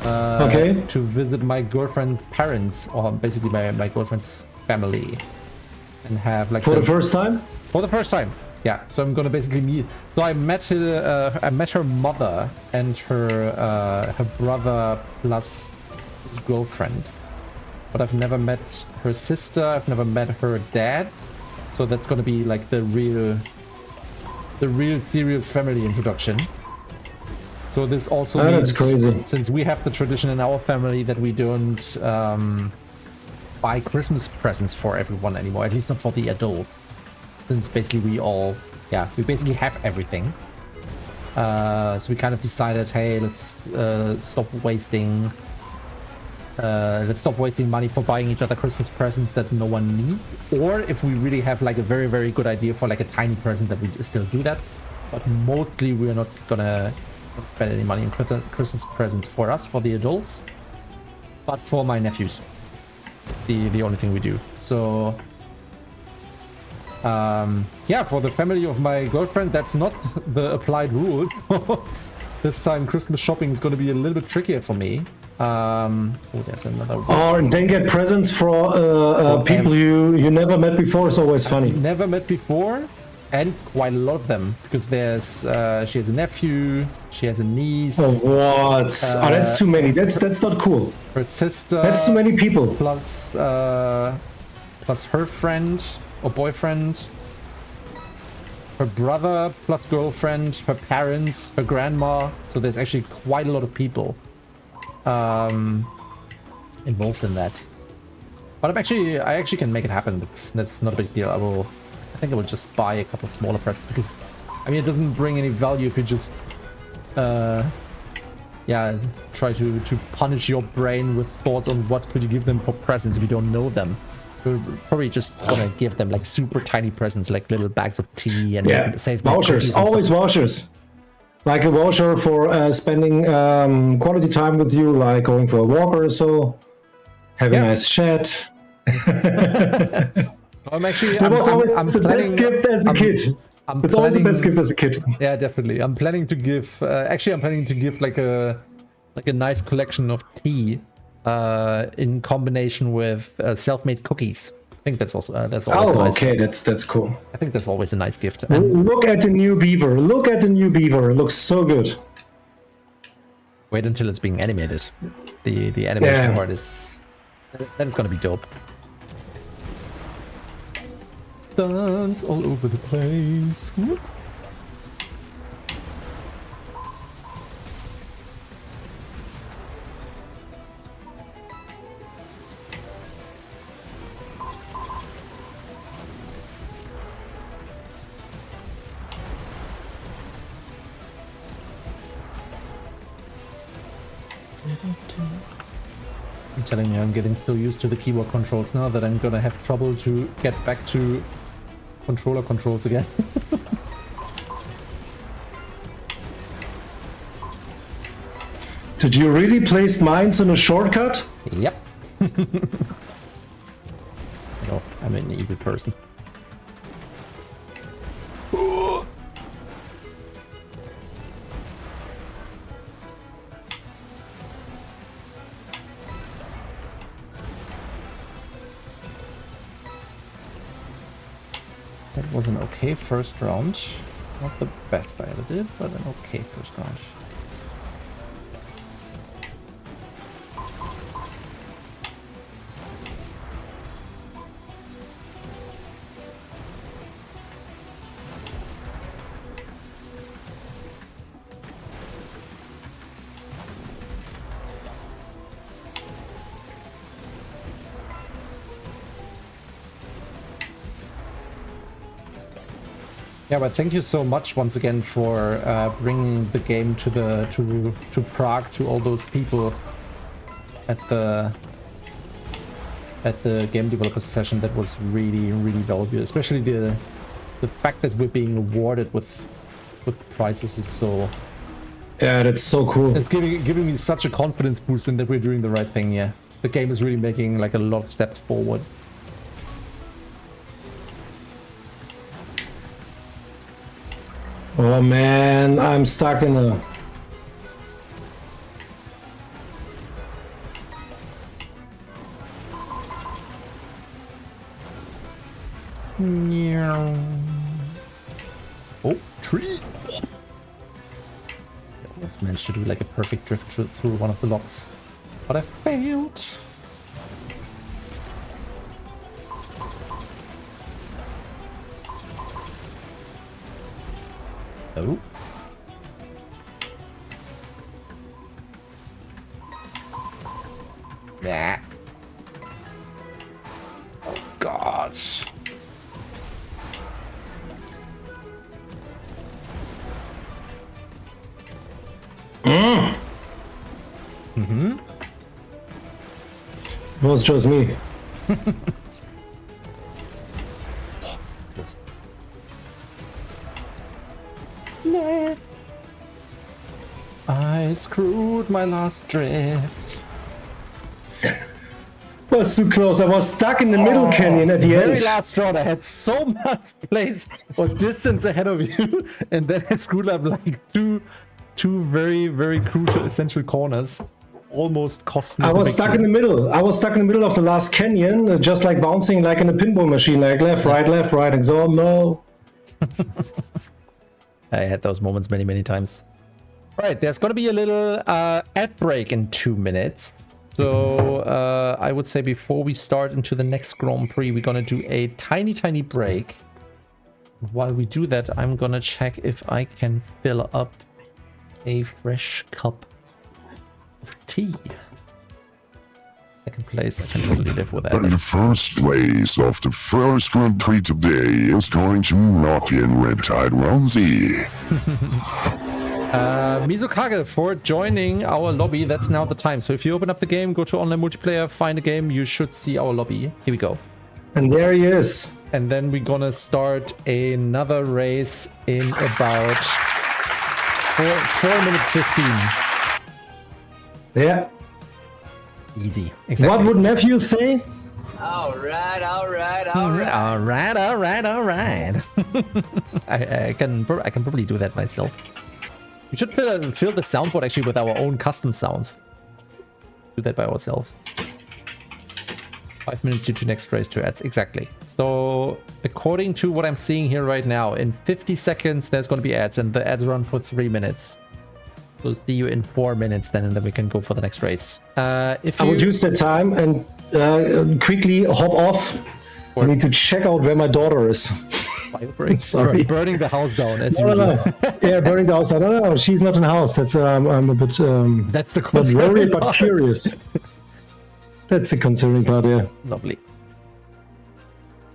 To visit my girlfriend's parents, or basically my girlfriend's family, and have like the first time. For the first time, yeah. So I'm gonna basically meet. So I met her mother and her brother plus his girlfriend, but I've never met her sister. I've never met her dad. So that's gonna be like the real serious family introduction. So this also means, that's crazy. Since we have the tradition in our family that we don't buy Christmas presents for everyone anymore, at least not for the adults. Since basically we basically have everything. So we kind of decided, hey, let's stop wasting money for buying each other Christmas presents that no one needs. Or if we really have like a very, very good idea for like a tiny present, that we still do that. But mostly we're not gonna spend any money on Christmas presents for us, for the adults. But for my nephews, the only thing we do. So for the family of my girlfriend, that's not the applied rules. This time Christmas shopping is gonna be a little bit trickier for me. There's another one. Or then get presents for people you never met before. Is always funny. Never met before, And quite a lot of them, because there's she has a nephew, she has a niece. Oh, what? That's too many. That's not cool. Her sister. That's too many people. Plus her friend or boyfriend. Her brother plus girlfriend, her parents, her grandma. So there's actually quite a lot of people involved in that. But I actually can make it happen. That's not a big deal. I think I will just buy a couple of smaller presses, because I mean it doesn't bring any value if you just yeah, try to punish your brain with thoughts on what could you give them for presents if you don't know them. You're probably just gonna give them like super tiny presents, like little bags of tea and save vouchers. Always vouchers. Like a voucher for spending quality time with you, like going for a walk or so, have a nice chat. I'm actually. That was always the best gift as a kid. It's always the best gift as a kid. Yeah, definitely. I'm planning to give. Actually, I'm planning to give like a nice collection of tea, in combination with self-made cookies. I think that's also always nice. Okay, that's cool. I think that's always a nice gift. And look at the new beaver. Look at the new beaver. It looks so good. Wait until it's being animated. The animation part is. Then it's gonna be dope. Stunts all over the place. Whoop. I'm telling you, I'm getting still used to the keyboard controls now that I'm gonna have trouble to get back to controller controls again. Did you really place mines in a shortcut? Yep. No, I'm an evil person. That was an okay first round. Not the best I ever did, but an okay first round. Yeah, but thank you so much once again for bringing the game to Prague, to all those people at the game developers session. That was really valuable, especially the fact that we're being awarded with prizes is so. Yeah, that's so cool. It's giving me such a confidence boost in that we're doing the right thing. Yeah, the game is really making like a lot of steps forward. Oh man, I'm stuck in a... Oh, tree! Let's manage to do like a perfect drift through one of the locks. But I failed! Oh. Nah. Oh gosh. Mm-hmm. It was just me. Nah. I screwed my last drift. Was too close. I was stuck in the middle canyon at the Very end. last round, I had so much place or distance ahead of you, and then I screwed up like two very crucial essential corners. Almost cost me. I was stuck in the middle. I was stuck in the middle of the last canyon, just like bouncing like in a pinball machine, like left, right, and so no. I had those moments many, many times. All right, there's going to be a little ad break in 2 minutes. So I would say before we start into the next Grand Prix, we're going to do a tiny, tiny break. While we do that, I'm going to check if I can fill up a fresh cup of tea. Second place, I can totally live with that. The first place of the first Grand Prix today is going to lock in Riptide Ramsey. Mizukage for joining our lobby. That's now the time. So if you open up the game, go to online multiplayer, find a game, you should see our lobby. Here we go. And there he is. And then we're gonna start another race in about 4 minutes 15. Yeah. Easy. Exactly. What would nephew say? All right. I can probably do that myself. We should fill the soundboard actually with our own custom sounds. Do that by ourselves. 5 minutes due to next race to ads. Exactly. So according to what I'm seeing here right now, in 50 seconds there's going to be ads, and the ads run for 3 minutes. So see you in 4 minutes then, and then we can go for the next race. If I would use that time and quickly hop off. I need to check out where my daughter is. Sorry. Burning the house down as No, usual. no. Yeah, burning the house. No, she's not in the house. That's I'm a bit That's the not concerning worried but part. curious. That's the concerning part, yeah. Lovely.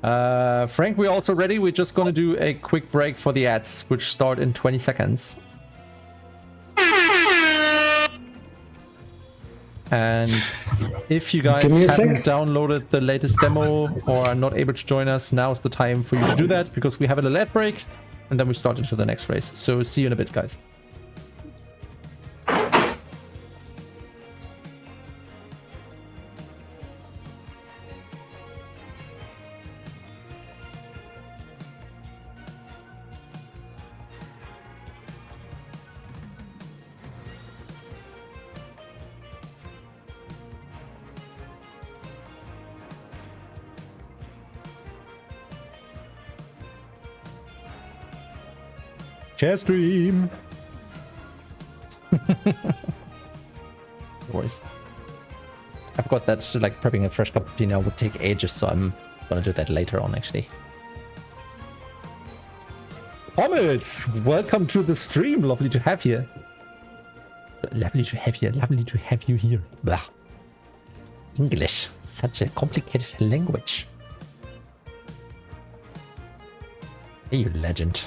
Frank, we're also ready. We're just going to do a quick break for the ads, which start in 20 seconds. And if you guys haven't downloaded the latest demo or are not able to join us, now's the time for you to do that, because we have a little ad break and then we start into the next race. So see you in a bit, guys. Share stream. Voice. I forgot that like prepping a fresh cup of tea now would take ages, so I'm gonna do that later on actually. Hummels, welcome to the stream. Lovely to have you. Lovely to have you. Lovely to have you here. Blah. English, such a complicated language. Hey, you legend.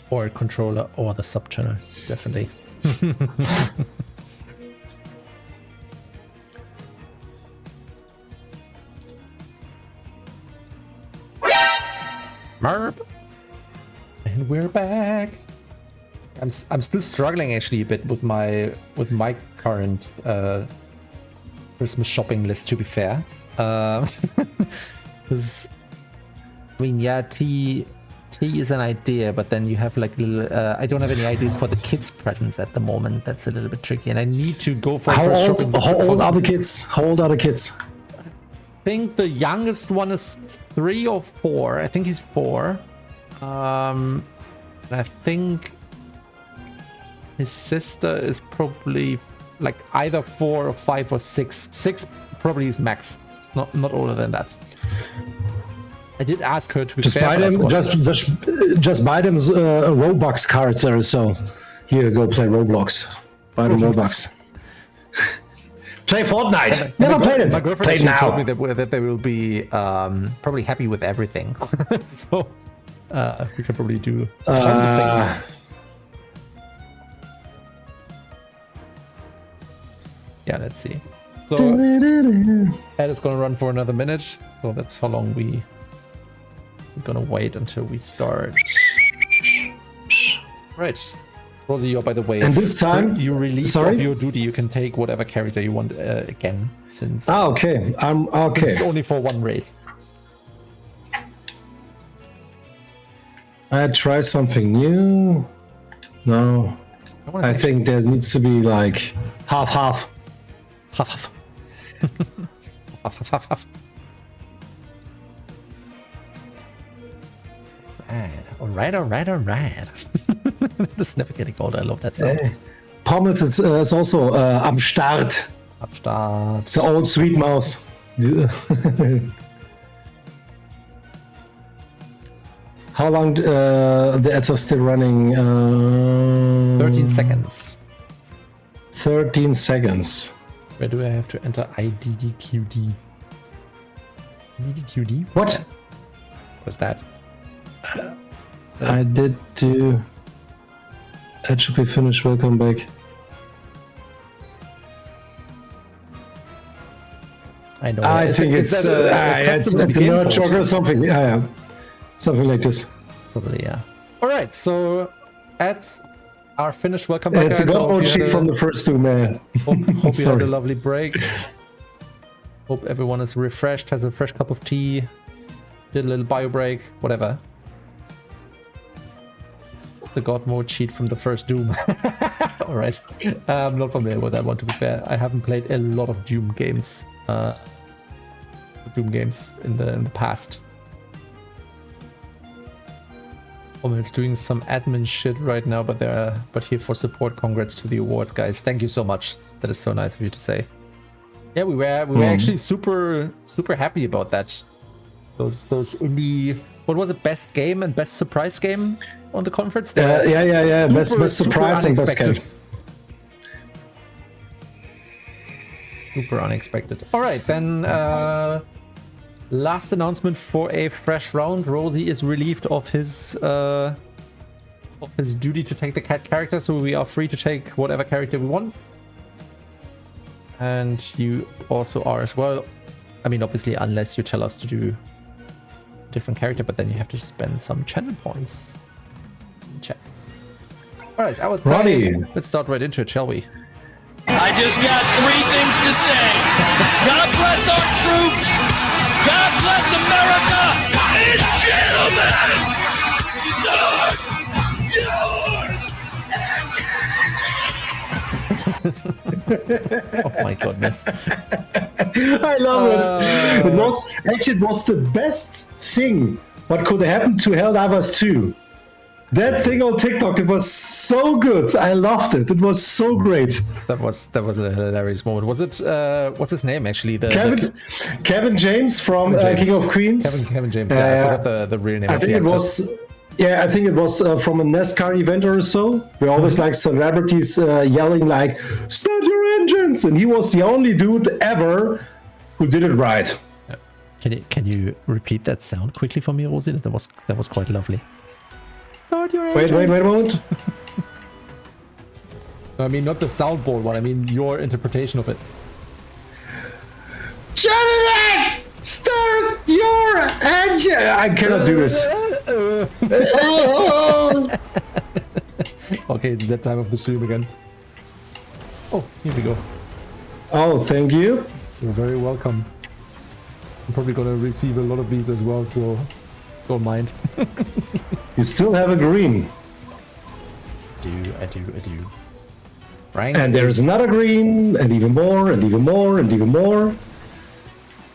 Or a controller or the sub channel, definitely. Merp. And we're back. I'm still struggling actually a bit with my current Christmas shopping list, to be fair. Because I mean, yeah, tea is an idea, but then you have like little. I don't have any ideas for the kids' presents at the moment. That's a little bit tricky, and I need to go for shopping. How old are the kids? How old are the kids? I think the youngest one is 3 or 4. I think he's 4. I think his sister is probably like either 4 or 5 or 6. 6 probably is max. Not older than that. I did ask her to be just fair, buy them. Just buy them Robux cards there. So here, go play Roblox. Buy them Robux. Play Fortnite. Never played it. My girlfriend Play actually now. told me that they will be probably happy with everything. So we can probably do tons of things. Yeah, let's see. So ad is going to run for another minute. So that's how long we gonna wait until we start. Right. Rosie, you're by the way. And this time, you release sorry? your duty. You can take whatever character you want again, since okay. I'm okay. it's only for one race. I try something new. No, I think there needs to be like half. Huff, huff. Huff, huff, huff, huff. Alright. That's never getting old. I love that song. Pommels is also am Start. Am Start. The old sweet mouse. How long the ads are still running? 13 seconds. 13 seconds. Where do I have to enter IDDQD? IDDQD? What? What's that? I did do. It should be finished. Welcome back. I know. I think it's a nerd joke or something. Yeah. Something like this. Probably, yeah. All right, so ads are finished. Welcome back, it's guys. a god sheet from the first two, man. Hope you had a lovely break. Hope everyone is refreshed, has a fresh cup of tea, did a little bio break, whatever. The god mode cheat from the first Doom. All right. I'm not familiar with that one, to be fair. I haven't played a lot of Doom games. In the past. It's doing some admin shit right now, but here for support. Congrats to the awards, guys. Thank you so much. That is so nice of you to say. Yeah, we were actually super happy about that. Those indie, what was the best game and best surprise game on the conference? Yeah. Best surprise and best game. Super unexpected. All right, then. Last announcement for a fresh round. Rosie is relieved of his duty to take the cat character, so we are free to take whatever character we want. And you also are as well. I mean, obviously, unless you tell us to do a different character, but then you have to spend some channel points. Check. All right, I would say let's start right into it, shall we? I just got 3 things to say. God bless our troops. God bless America. And gentlemen, start your Oh my goodness. I love it. It was the best thing what could happen to Helldivers 2. That thing on TikTok, it was so good. I loved it. It was so great. That was a hilarious moment. Was it what's his name actually? Kevin James from King of Queens. Kevin James. Yeah, I forgot the real name. I think it was. Yeah, I think it was from a NASCAR event or so. We always like celebrities yelling like "Start your engines!" and he was the only dude ever who did it right. Can you repeat that sound quickly for me, Rosie? That was quite lovely. Wait a moment. I mean, not the soundboard one. I mean, your interpretation of it. Gentlemen, start your engine. I cannot do this. Okay, it's that time of the stream again. Oh, here we go. Oh, thank you. You're very welcome. I'm probably gonna receive a lot of these as well, so don't mind. You still have a green. I do. Frank and there's another green, and even more, and even more, and even more.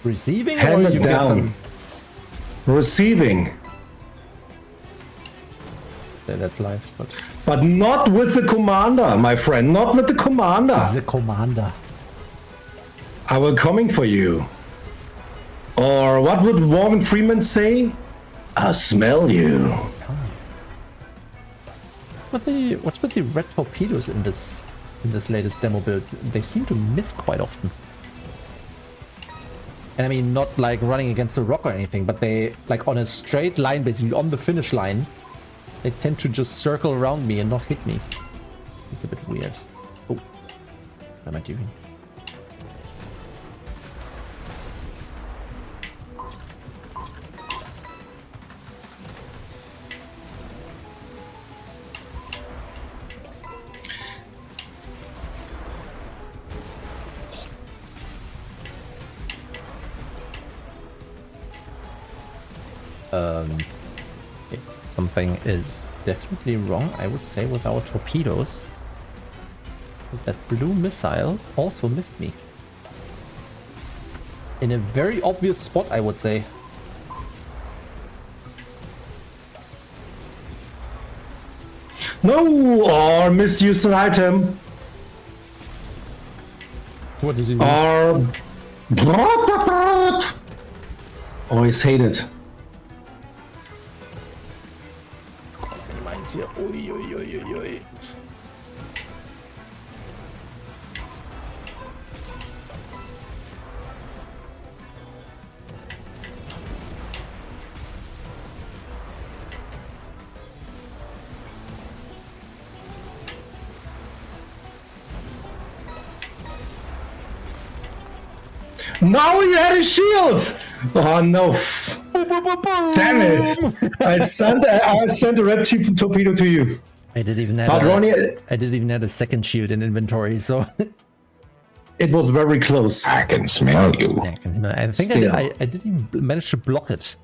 Receiving Hand or it you down. Receiving. Yeah, that's life, but not with the commander, my friend. Not with the commander. The commander. I will coming for you. Or what would Morgan Freeman say? I smell you. What's with the red torpedoes in this latest demo build? They seem to miss quite often. And I mean, not like running against a rock or anything, but they, like on a straight line, basically on the finish line, they tend to just circle around me and not hit me. It's a bit weird. Oh, what am I doing? Something is definitely wrong, I would say, with our torpedoes. Because that blue missile also missed me. In a very obvious spot, I would say. No! Or misused an item. What did you use? Or... Always hate it. Let's go many mines here. Oi, oi, oi, oi, oi. No, you had a shield! Oh no. Damn it. I sent a red torpedo to you. I didn't even have I didn't even have a second shield in inventory, so it was very close. I can smell you. yeah, I think I didn't even manage to block it.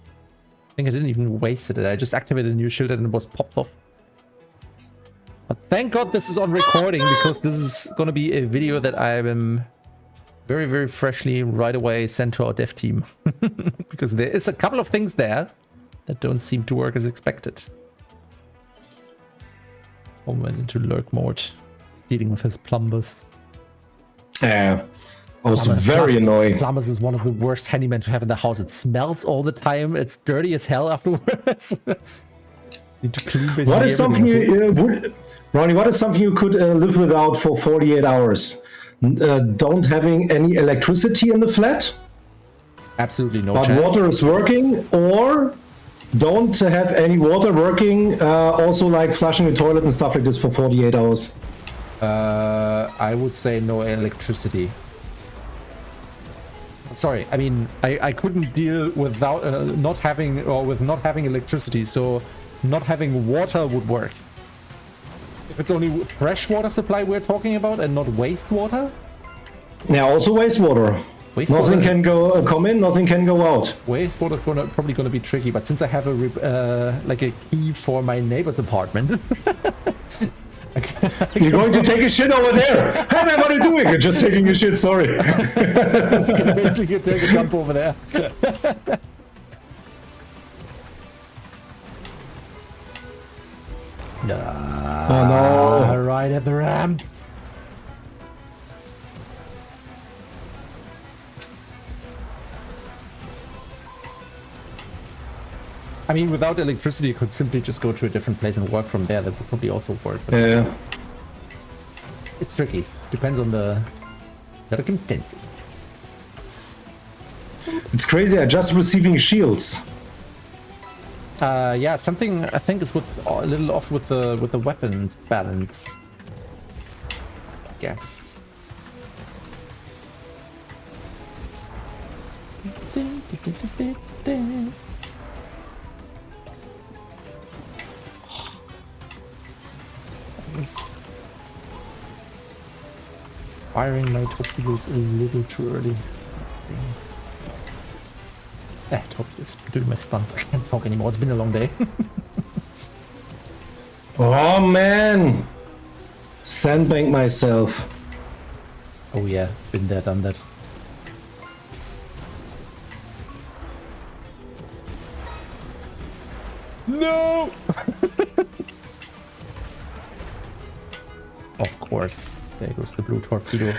I think I didn't even waste it. I just activated a new shield and it was popped off. But thank God this is on recording, because this is gonna be a video that I am very, very freshly right away sent to our dev team. Because there is a couple of things there that don't seem to work as expected. Tom went into lurk mode, dealing with his plumbers. Yeah, I was very annoying. Plumbers is one of the worst handymen to have in the house. It smells all the time. It's dirty as hell afterwards. Need to clean basically. What is something you would, Ronnie? What is something you could live without for 48 hours? Don't having any electricity in the flat, Absolutely no but chance. water is working, or don't have any water working. Also, like flushing the toilet and stuff like this for 48 hours. I would say no electricity. Sorry, I mean I couldn't deal without not having electricity, so not having water would work. If it's only fresh water supply we're talking about and not wastewater. Yeah, also wastewater. Nothing can come in, nothing can go out. Wastewater is probably gonna be tricky, but since I have a like a key for my neighbor's apartment. You're going to take a shit over there. Hey man, what are you doing? You're just taking a shit, sorry. Basically take a dump over there. Oh no. Right at the ramp. I mean, without electricity, you could simply just go to a different place and work from there. That would probably also work. But Yeah. it's tricky. Depends on the circumstances. It's crazy. I'm just receiving shields. Yeah, something I think is a little off with the weapons balance. Guess. Firing my torpedoes a little too early. Torpedoes, doing my stunts. I can't talk anymore. It's been a long day. Oh man. Sandbank myself. Oh yeah, been there, done that. No! Of course. There goes the blue torpedo.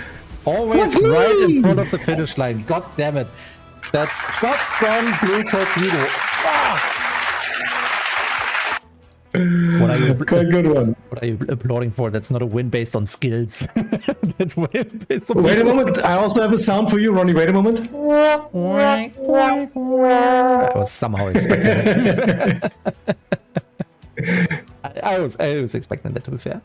Always right in front of the finish line. God damn it. That goddamn blue torpedo. Ah! What are you Good one. What are you applauding for? That's not a win based on skills. That's win based on. Wait a moment. I also have a sound for you, Ronnie. Wait a moment. I was somehow expecting that. I was expecting that, to be fair.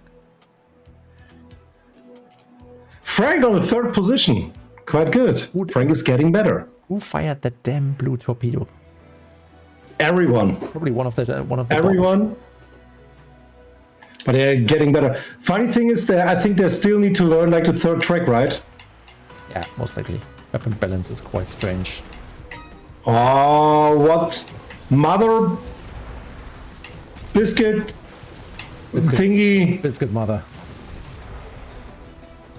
Frank on the third position. Quite good. Frank is getting better. Who fired that damn blue torpedo? Everyone. Probably one of the Everyone. bots. But they're getting better. Funny thing is that I think they still need to learn like the third track, right? Yeah, most likely. Weapon balance is quite strange. Oh, what? mother biscuit thingy. Biscuit mother.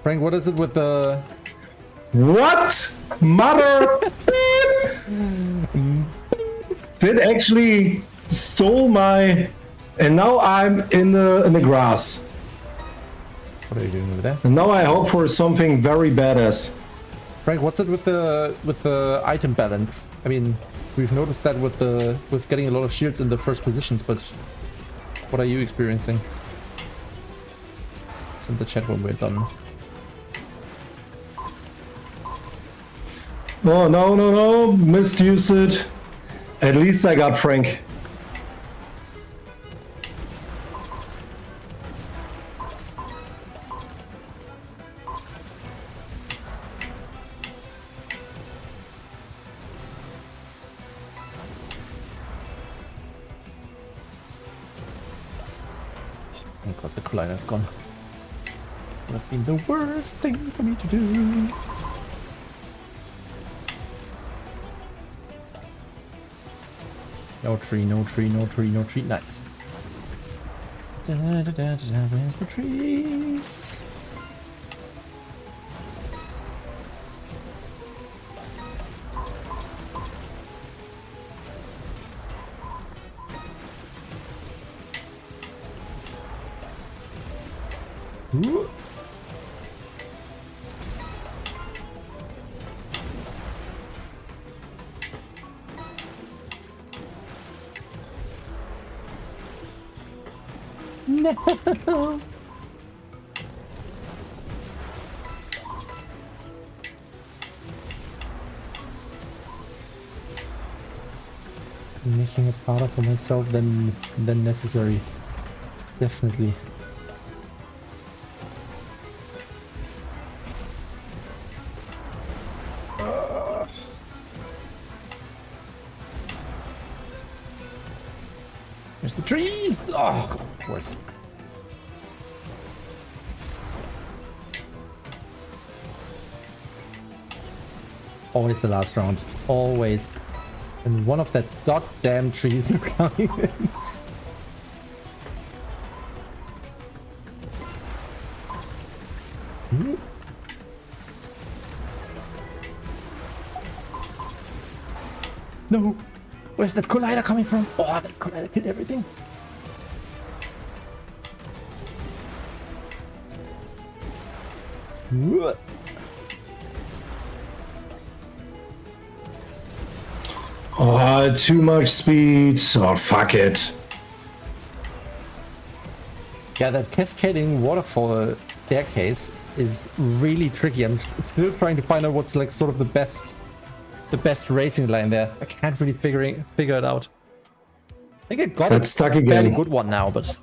Frank, what is it with the... What? Mother did actually stole my... And now I'm in the grass. What are you doing over there? And now I hope for something very badass. Frank, what's it with the item balance? I mean, we've noticed that with getting a lot of shields in the first positions, but what are you experiencing? It's in the chat when we're done. Oh, no, misused it. At least I got Frank. Oh god, the collider's gone. Would have been the worst thing for me to do. No tree, no tree, no tree, no tree. Nice. Where's the trees? Ooh. No. Making it harder for myself than necessary. Definitely. There's the tree! Oh, of course. Always the last round. Always. And one of that goddamn trees is coming in. No! Where's that collider coming from? Oh, that collider killed everything. Oh, too much speed. Oh, fuck it. Yeah, that cascading waterfall staircase is really tricky. I'm still trying to find out what's like sort of the best racing line there. I can't really figure it out. I think I got That's stuck a again. fairly good one now, but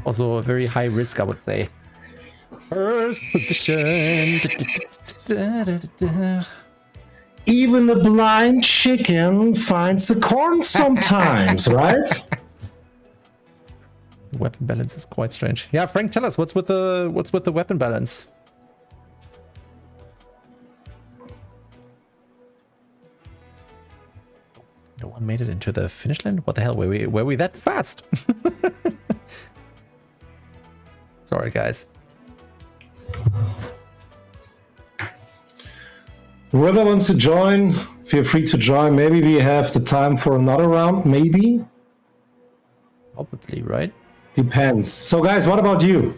also a very high risk, I would say. First position. Even a blind chicken finds the corn sometimes, right? Weapon balance is quite strange. Yeah, Frank, tell us what's with the weapon balance. No one made it into the finish line? What the hell? Were we that fast? Sorry, guys. Whoever wants to join, feel free to join. Maybe we have the time for another round, maybe? Probably, right? Depends. So guys, what about you?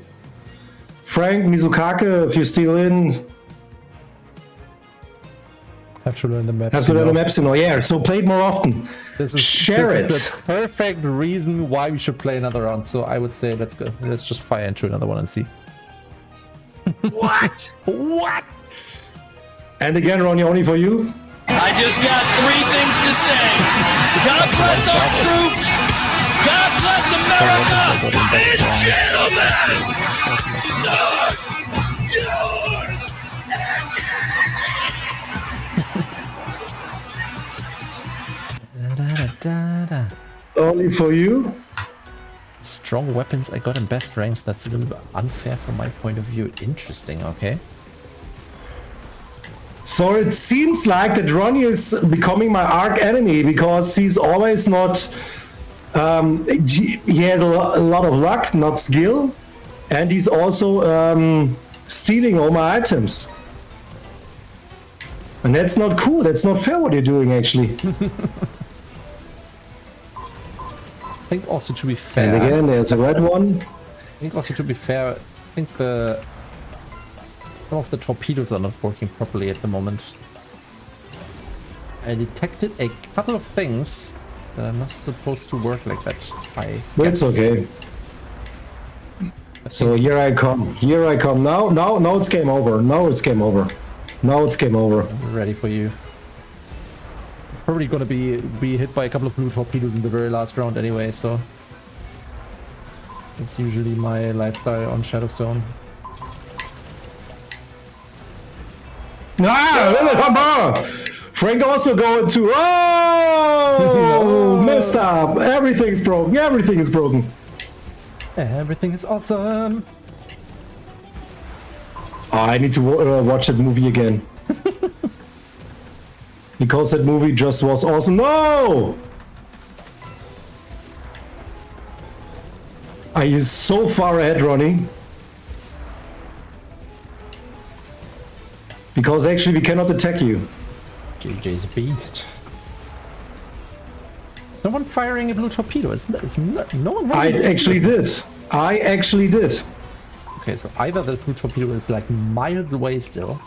Frank, Mizukake, if you're still in, Have to learn the maps. have to learn the maps, yeah. So play it more often. Share it. This is the perfect reason why we should play another round. So I would say let's go. Let's just fire into another one and see. What? What? And again, Ronnie, only for you. I just got three things to say. God bless our troops. God bless America. And gentlemen, start your Only for you. Strong weapons I got in best ranks. That's a little bit unfair from my point of view. Interesting, okay. So it seems like that Ronnie is becoming my arch enemy because he's always not. He has a lot of luck, not skill, and he's also stealing all my items. And that's not cool. That's not fair what you're doing, actually. I think also to be fair. And again, there's a red one. I think also to be fair, I think some of the torpedoes are not working properly at the moment. I detected a couple of things that are not supposed to work like that. It's okay. So here I come. Here I come. Now it's game over. Now it's game over. Now it's game over. I'm ready for you. Probably gonna be hit by a couple of blue torpedoes in the very last round anyway, so it's usually my lifestyle on Shadowstone. Frank also going to no. Messed up. Everything's broken. Everything is broken. Everything is awesome. Oh, I need to watch that movie again. Because that movie just was awesome. No! Are you so far ahead, Ronnie? Because actually we cannot attack you. JJ's a beast. Someone firing a blue torpedo, no one. I actually did. I actually did. Okay, so either the blue torpedo is like miles away still,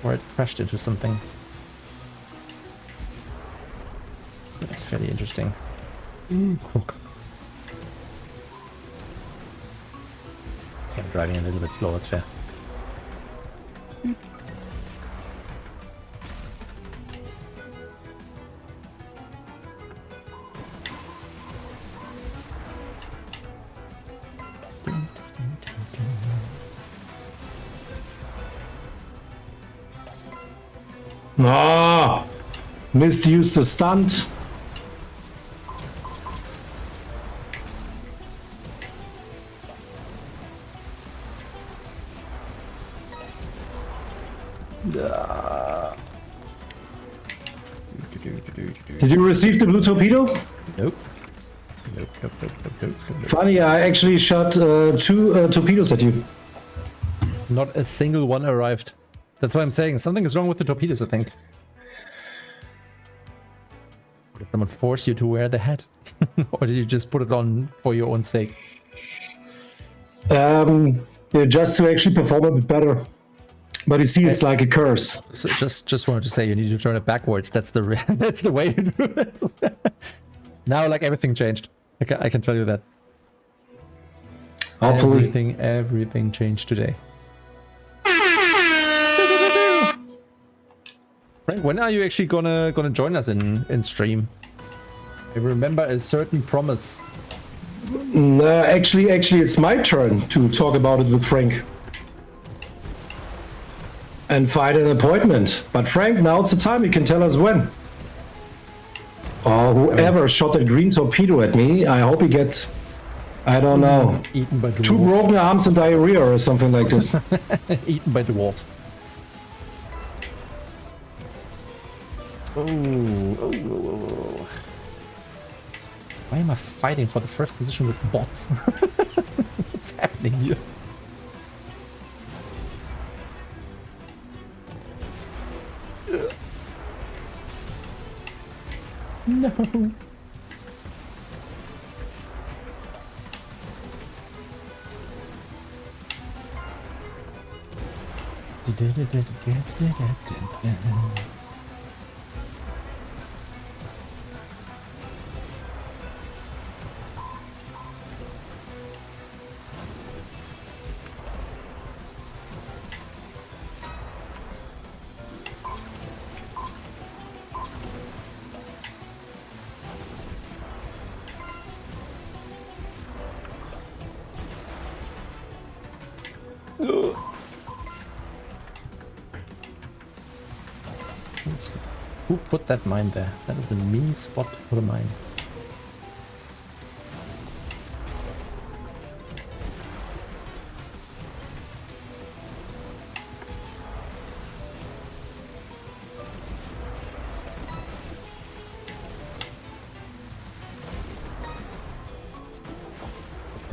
or it crashed into something. That's fairly interesting. Cook. I'm driving a little bit slow, it's fair. Ah! Misused the stunt. Did you receive the blue torpedo? Nope. Nope. Funny, I actually shot 2 torpedoes at you. Not a single one arrived. That's why I'm saying something is wrong with the torpedoes, I think. Did someone force you to wear the hat? Or did you just put it on for your own sake? Yeah, just to actually perform a bit better. But you see, it's like a curse. So just wanted to say you need to turn it backwards. That's the that's the way to do it. Now, like, everything changed. I can tell you that. Hopefully. Everything changed today. Frank, when are you actually gonna join us in stream? I remember a certain promise. Actually, it's my turn to talk about it with Frank. And find an appointment. But Frank, now it's the time. You can tell us when. Or whoever shot that green torpedo at me, I hope he gets, I don't know, Eaten by dwarves. 2 broken arms and diarrhea or something like this. Eaten by dwarves. Oh. Why am I fighting for the first position with bots? What's happening here? No. Who put that mine there? That is a mean spot for the mine.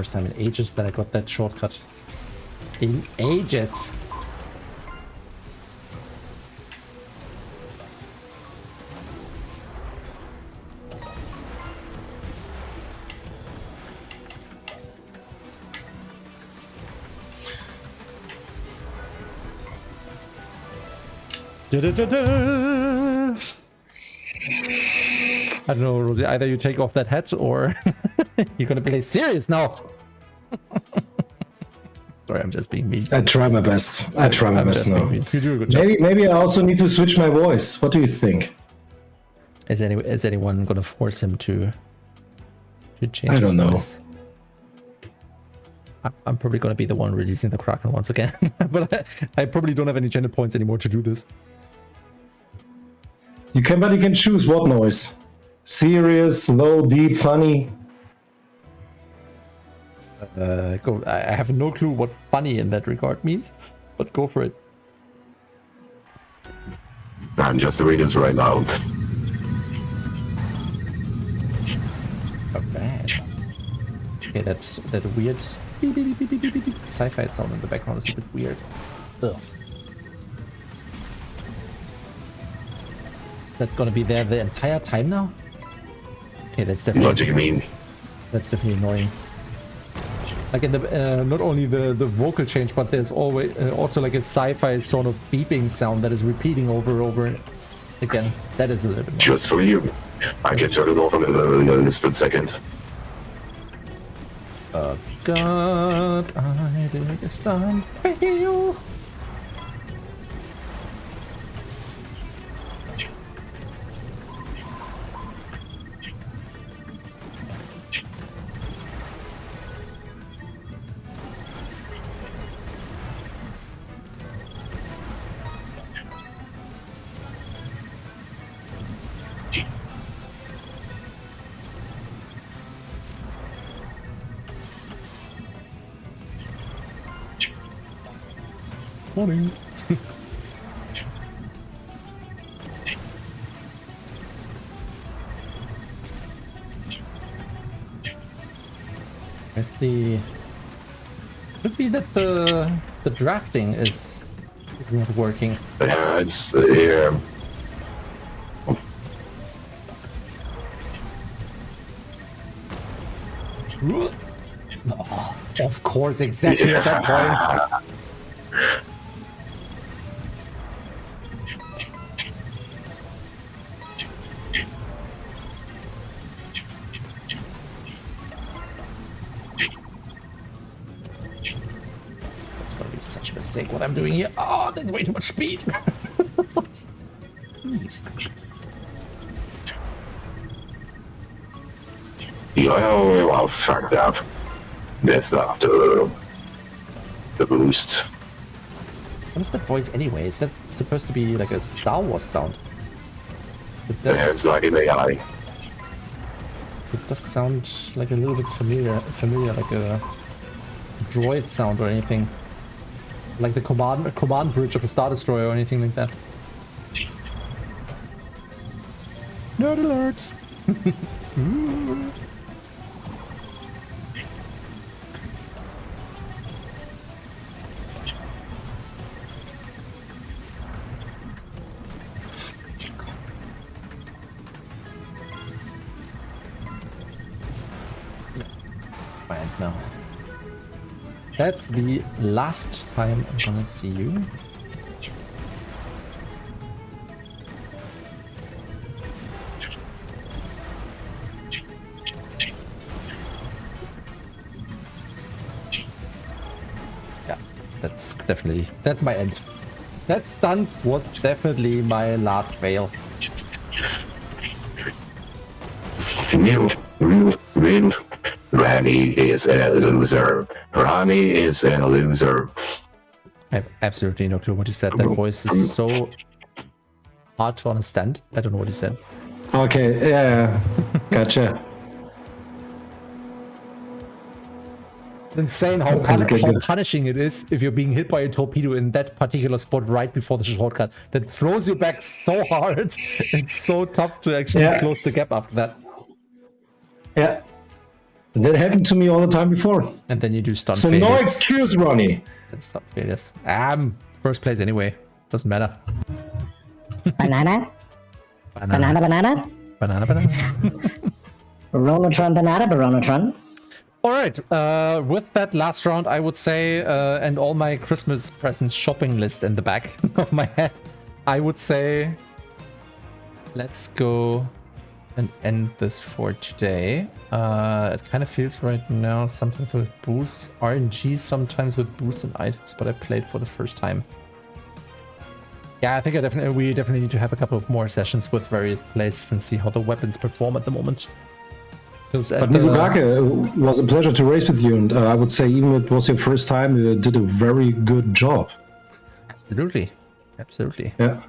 First time in ages that I got that shortcut. In ages. Da, da, da, da. I don't know, Rosie, either you take off that hat or you're gonna play serious now. Sorry, I'm just being mean. I try my best. I try my best now. You do a good job. Maybe I also need to switch my voice. What do you think? Is anyone gonna force him to change I don't his know. voice? I'm probably gonna be the one releasing the Kraken once again. But I probably don't have any channel points anymore to do this. You can choose what noise. Serious, low, deep, funny. Go. I have no clue what funny in that regard means, but go for it. I'm just reading this right now. Not bad. Okay, that weird beep, beep, beep, beep, beep, beep, sci-fi sound in the background is a bit weird. Ugh. That's gonna be there the entire time now? Okay, that's definitely. What do you mean? That's definitely annoying. Like in the not only the vocal change, but there's always also like a sci-fi sort of beeping sound that is repeating over and over again. That is a little bit annoying. Just for you. I can turn it off in a split second. God, I did a stunt for you. Morning. Where's the... Could be that the drafting is not working. Yeah, it's here. Oh, of course, exactly at that point. That's gonna be such a mistake what I'm doing here. Oh, there's way too much speed. Yeah, well, fuck that. That's not the boost. What is that voice anyway? Is that supposed to be like a Star Wars sound? It It's like an AI. does sound like a little bit familiar, like a droid sound or anything. Like the command bridge of a Star Destroyer or anything like that. Nerd alert! Now. That's the last time I'm gonna see you. Yeah, that's my end. That stunt was definitely my last fail. Rami is a loser. Rami is a loser. I have absolutely no clue what you said. That voice is so hard to understand. I don't know what you said. Okay, yeah, gotcha. It's insane how punishing it is if you're being hit by a torpedo in that particular spot right before the shortcut. That throws you back so hard. It's so tough to actually close the gap after that. Yeah. And that happened to me all the time before. And then you do stunt So failures. no excuse, Ronnie. And stunt failures. First place anyway. Doesn't matter. Banana? Banana, banana? Banana, banana. Baronatron, banana, Baronatron. All right. With that last round, I would say, and all my Christmas presents shopping list in the back of my head, I would say, let's go and end this for today. It kind of feels right now sometimes with boost, RNG sometimes with boost and items, but I played for the first time. Yeah, I think we definitely need to have a couple of more sessions with various places and see how the weapons perform at the moment. But Mizukake, it was a pleasure to race with you, and I would say even if it was your first time, you did a very good job. Absolutely. Yeah.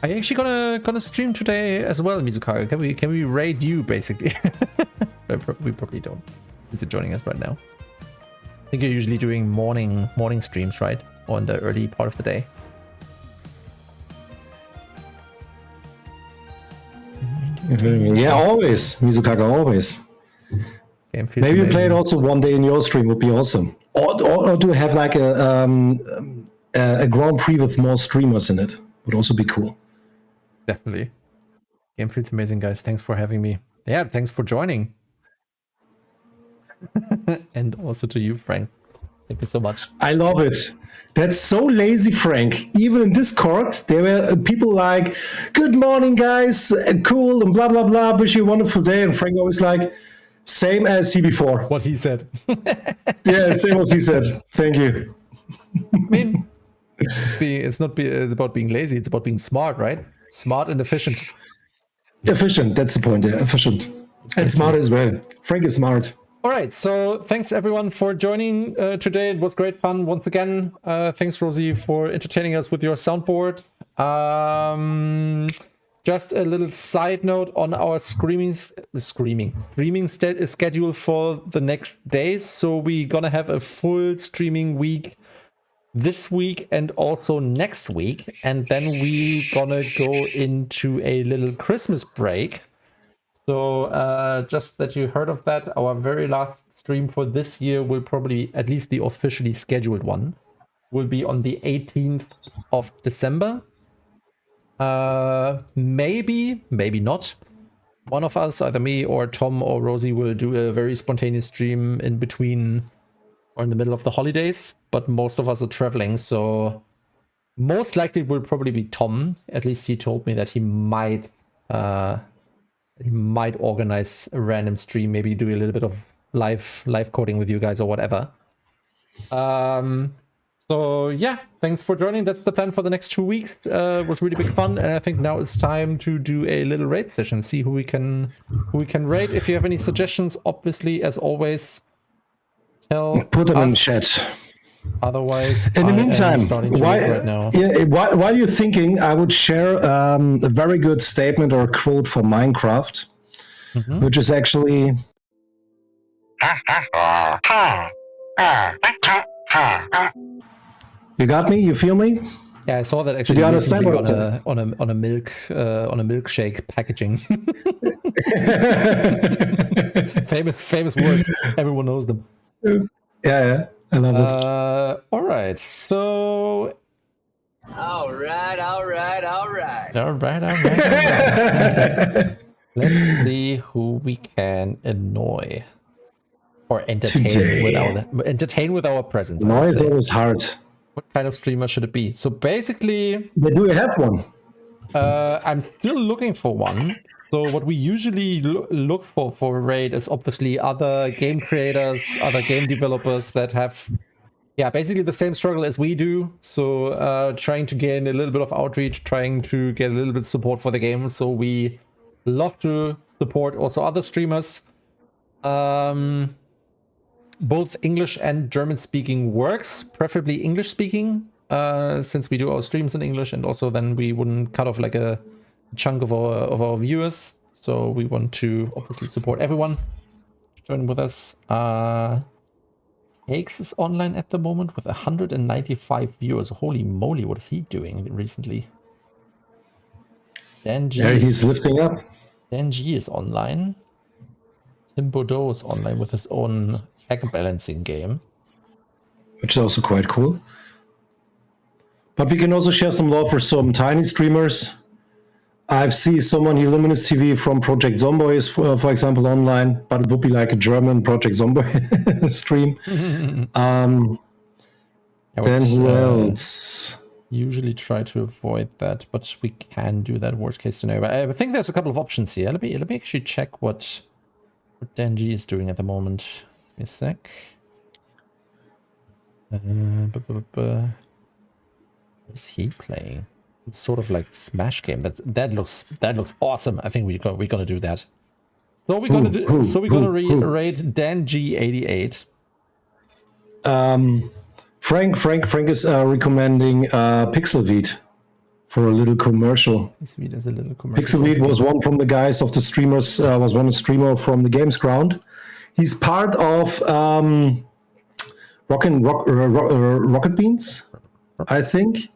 Are you actually gonna stream today as well, Mizukage? Can we raid you basically? We probably don't. Since you're joining us right now. I think you're usually doing morning streams, right? Or in the early part of the day. Yeah, always, Mizukage, always. Maybe you play it also one day in your stream would be awesome. Or do have like a Grand Prix with more streamers in it. Would also be cool. Definitely. Game feels amazing, guys. Thanks for having me. Yeah, thanks for joining. And also to you, Frank. Thank you so much. I love it. That's so lazy, Frank. Even in Discord, there were people like, "Good morning, guys, cool," and blah, blah, blah, wish you a wonderful day. And Frank always like, same as he before. What he said. Yeah, same as he said. Thank you. I mean, it's not about being lazy, it's about being smart, right? Smart and efficient. Efficient, that's the point, yeah, efficient. And smart as well. Frank is smart. All right, so thanks everyone for joining today. It was great fun once again. Thanks, Rosie, for entertaining us with your soundboard. Just a little side note on our streaming schedule for the next days. So we're gonna have a full streaming week this week and also next week, and then we gonna go into a little Christmas break. So just that you heard of that, our very last stream for this year will probably, at least the officially scheduled one, will be on the 18th of December. Maybe not. One of us, either me or Tom or Rosie, will do a very spontaneous stream in between or in the middle of the holidays, but most of us are traveling, so most likely it will probably be Tom. At least he told me that he might organize a random stream, maybe do a little bit of live coding with you guys or whatever. So yeah, thanks for joining. That's the plan for the next 2 weeks. It was really big fun, and I think now it's time to do a little raid session, see who we can raid. If you have any suggestions, obviously, as always, put them in chat. Otherwise, in the meantime, while you're thinking, I would share a very good statement or quote from Minecraft, which is actually You got me? You feel me? Yeah, I saw that actually. Did you understand on a milkshake packaging. famous words. Everyone knows them. Yeah, I love it. All right, so. All right. Let's see who we can annoy or entertain with our presence. Annoy is always hard. What kind of streamer should it be? So basically, do we have one? I'm still looking for one. So what we usually look for a raid is obviously other game creators, other game developers that have, basically the same struggle as we do. So trying to gain a little bit of outreach, trying to get a little bit of support for the game. So we love to support also other streamers. Both English and German speaking works, preferably English speaking, since we do our streams in English, and also then we wouldn't cut off like a chunk of our viewers. So we want to obviously support everyone. Join with us. Hakes is online at the moment with 195 viewers. Holy moly, what is he doing recently? Dan G he's lifting up. Dan G is online. Tim Bordeaux is online with his own egg balancing game. Which is also quite cool. But we can also share some love for some tiny streamers. I've seen someone here, Luminous TV from Project Zomboid is, for example, online, but it would be like a German Project Zomboid stream. Then who else? Usually try to avoid that, but we can do that worst case scenario. But I think there's a couple of options here. Let me actually check what Danji is doing at the moment. Give me a sec. What is he playing? It's sort of like Smash game. That looks awesome. I think we're gonna do that. So we're gonna raid DanG88. Frank is recommending Pixelweed for a little commercial. Pixelweed is a little commercial. Pixelweed was one from the guys of the streamers. Was one streamer from the Games Ground. He's part of Rocket Beans, I think.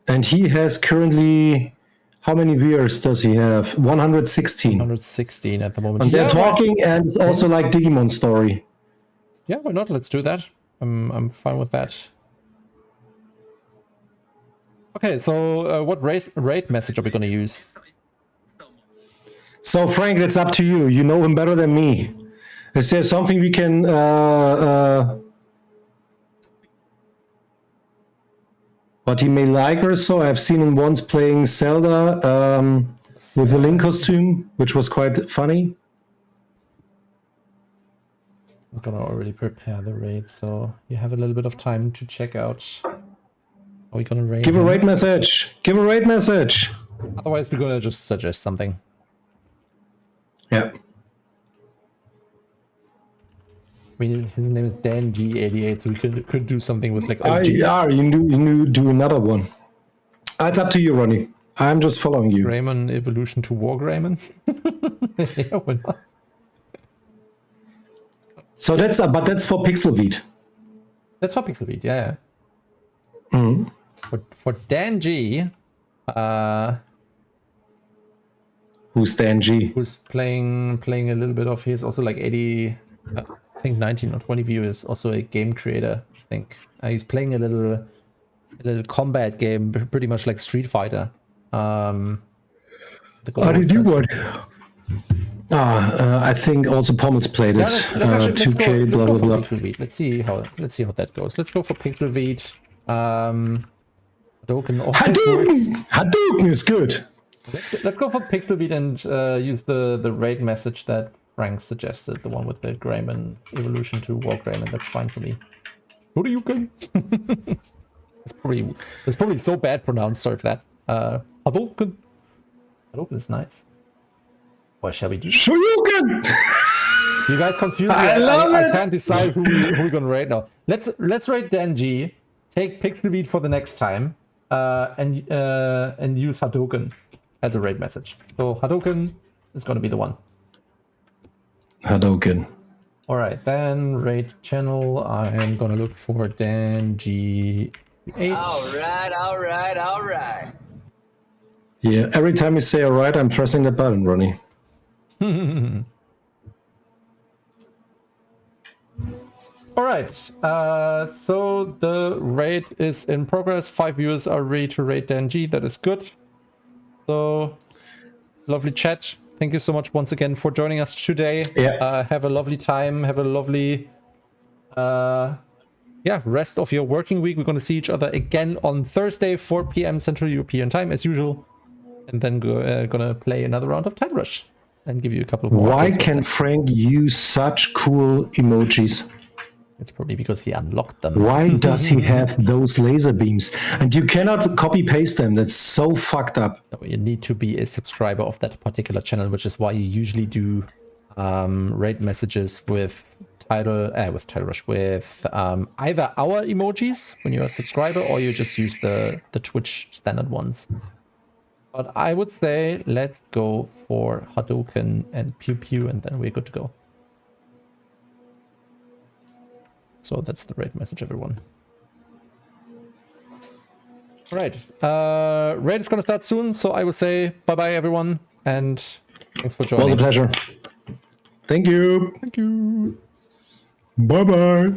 And he has currently, how many viewers does he have? 116. 116 at the moment. And they're talking, and it's also like Digimon Story. Yeah, why not? Let's do that. I'm fine with that. Okay, so what raid message are we going to use? So Frank, it's up to you. You know him better than me. Is there something we can what he may like or so? I've seen him once playing Zelda with a Link costume, which was quite funny. I'm gonna already prepare the raid, so you have a little bit of time to check out. Are we gonna raid? Give a raid message. Give a raid message. Otherwise, we're gonna just suggest something. Yeah. I mean, his name is DanG88, so we could do something with like OG. You do another one. It's up to you, Ronnie. I'm just following you. Greymon evolution to War Greymon. Yeah, why not? So that's for Pixelweed. That's for Pixelweed, yeah. Mm-hmm. For DanG, who's DanG? Who's playing a little bit of his, also like 80, I think 19 or 20 viewers, also a game creator, I think. He's playing a little combat game, pretty much like Street Fighter. How did you what? I think also Pommel's played it. Yeah, let's 2K, go blah blah for blah. Pixelweed. Let's see how that goes. Let's go for Pixelweed. Hadouken is good. Let's go for Pixelweed and use the raid message that Frank suggested, the one with the Greymon evolution to War Greymon. That's fine for me. Hadouken. It's probably so bad pronounced. Sorry for that. Hadouken. Hadouken is nice. What shall we do? Shoryuken! You guys confused me. I can't decide who we're gonna raid now. Let's raid DanG. Take Pixelweed for the next time, and use Hadouken as a raid message. So Hadouken is gonna be the one. Hadouken. All right, then raid channel. I'm gonna look for DanG8. All right. Yeah, every time you say all right, I'm pressing the button, Ronnie. All right, so the raid is in progress. 5 viewers are ready to raid DanG. That is good. So, lovely chat. Thank you so much once again for joining us today. Yeah. Have a lovely time. Have a lovely rest of your working week. We're going to see each other again on Thursday, 4 p.m. Central European Time, as usual. And then gonna play another round of Tidal Rush and give you a couple of more. Why can Frank use such cool emojis? It's probably because he unlocked them. Why does he have those laser beams? And you cannot copy paste them. That's so fucked up. No, you need to be a subscriber of that particular channel, which is why you usually do raid messages with Tidal Rush with either our emojis when you're a subscriber, or you just use the Twitch standard ones. But I would say let's go for Hadouken and Pew Pew, and then we're good to go. So that's the raid message, everyone. All right. Raid is going to start soon, so I will say bye-bye, everyone, and thanks for joining. It was a pleasure. Thank you. Thank you. Bye bye.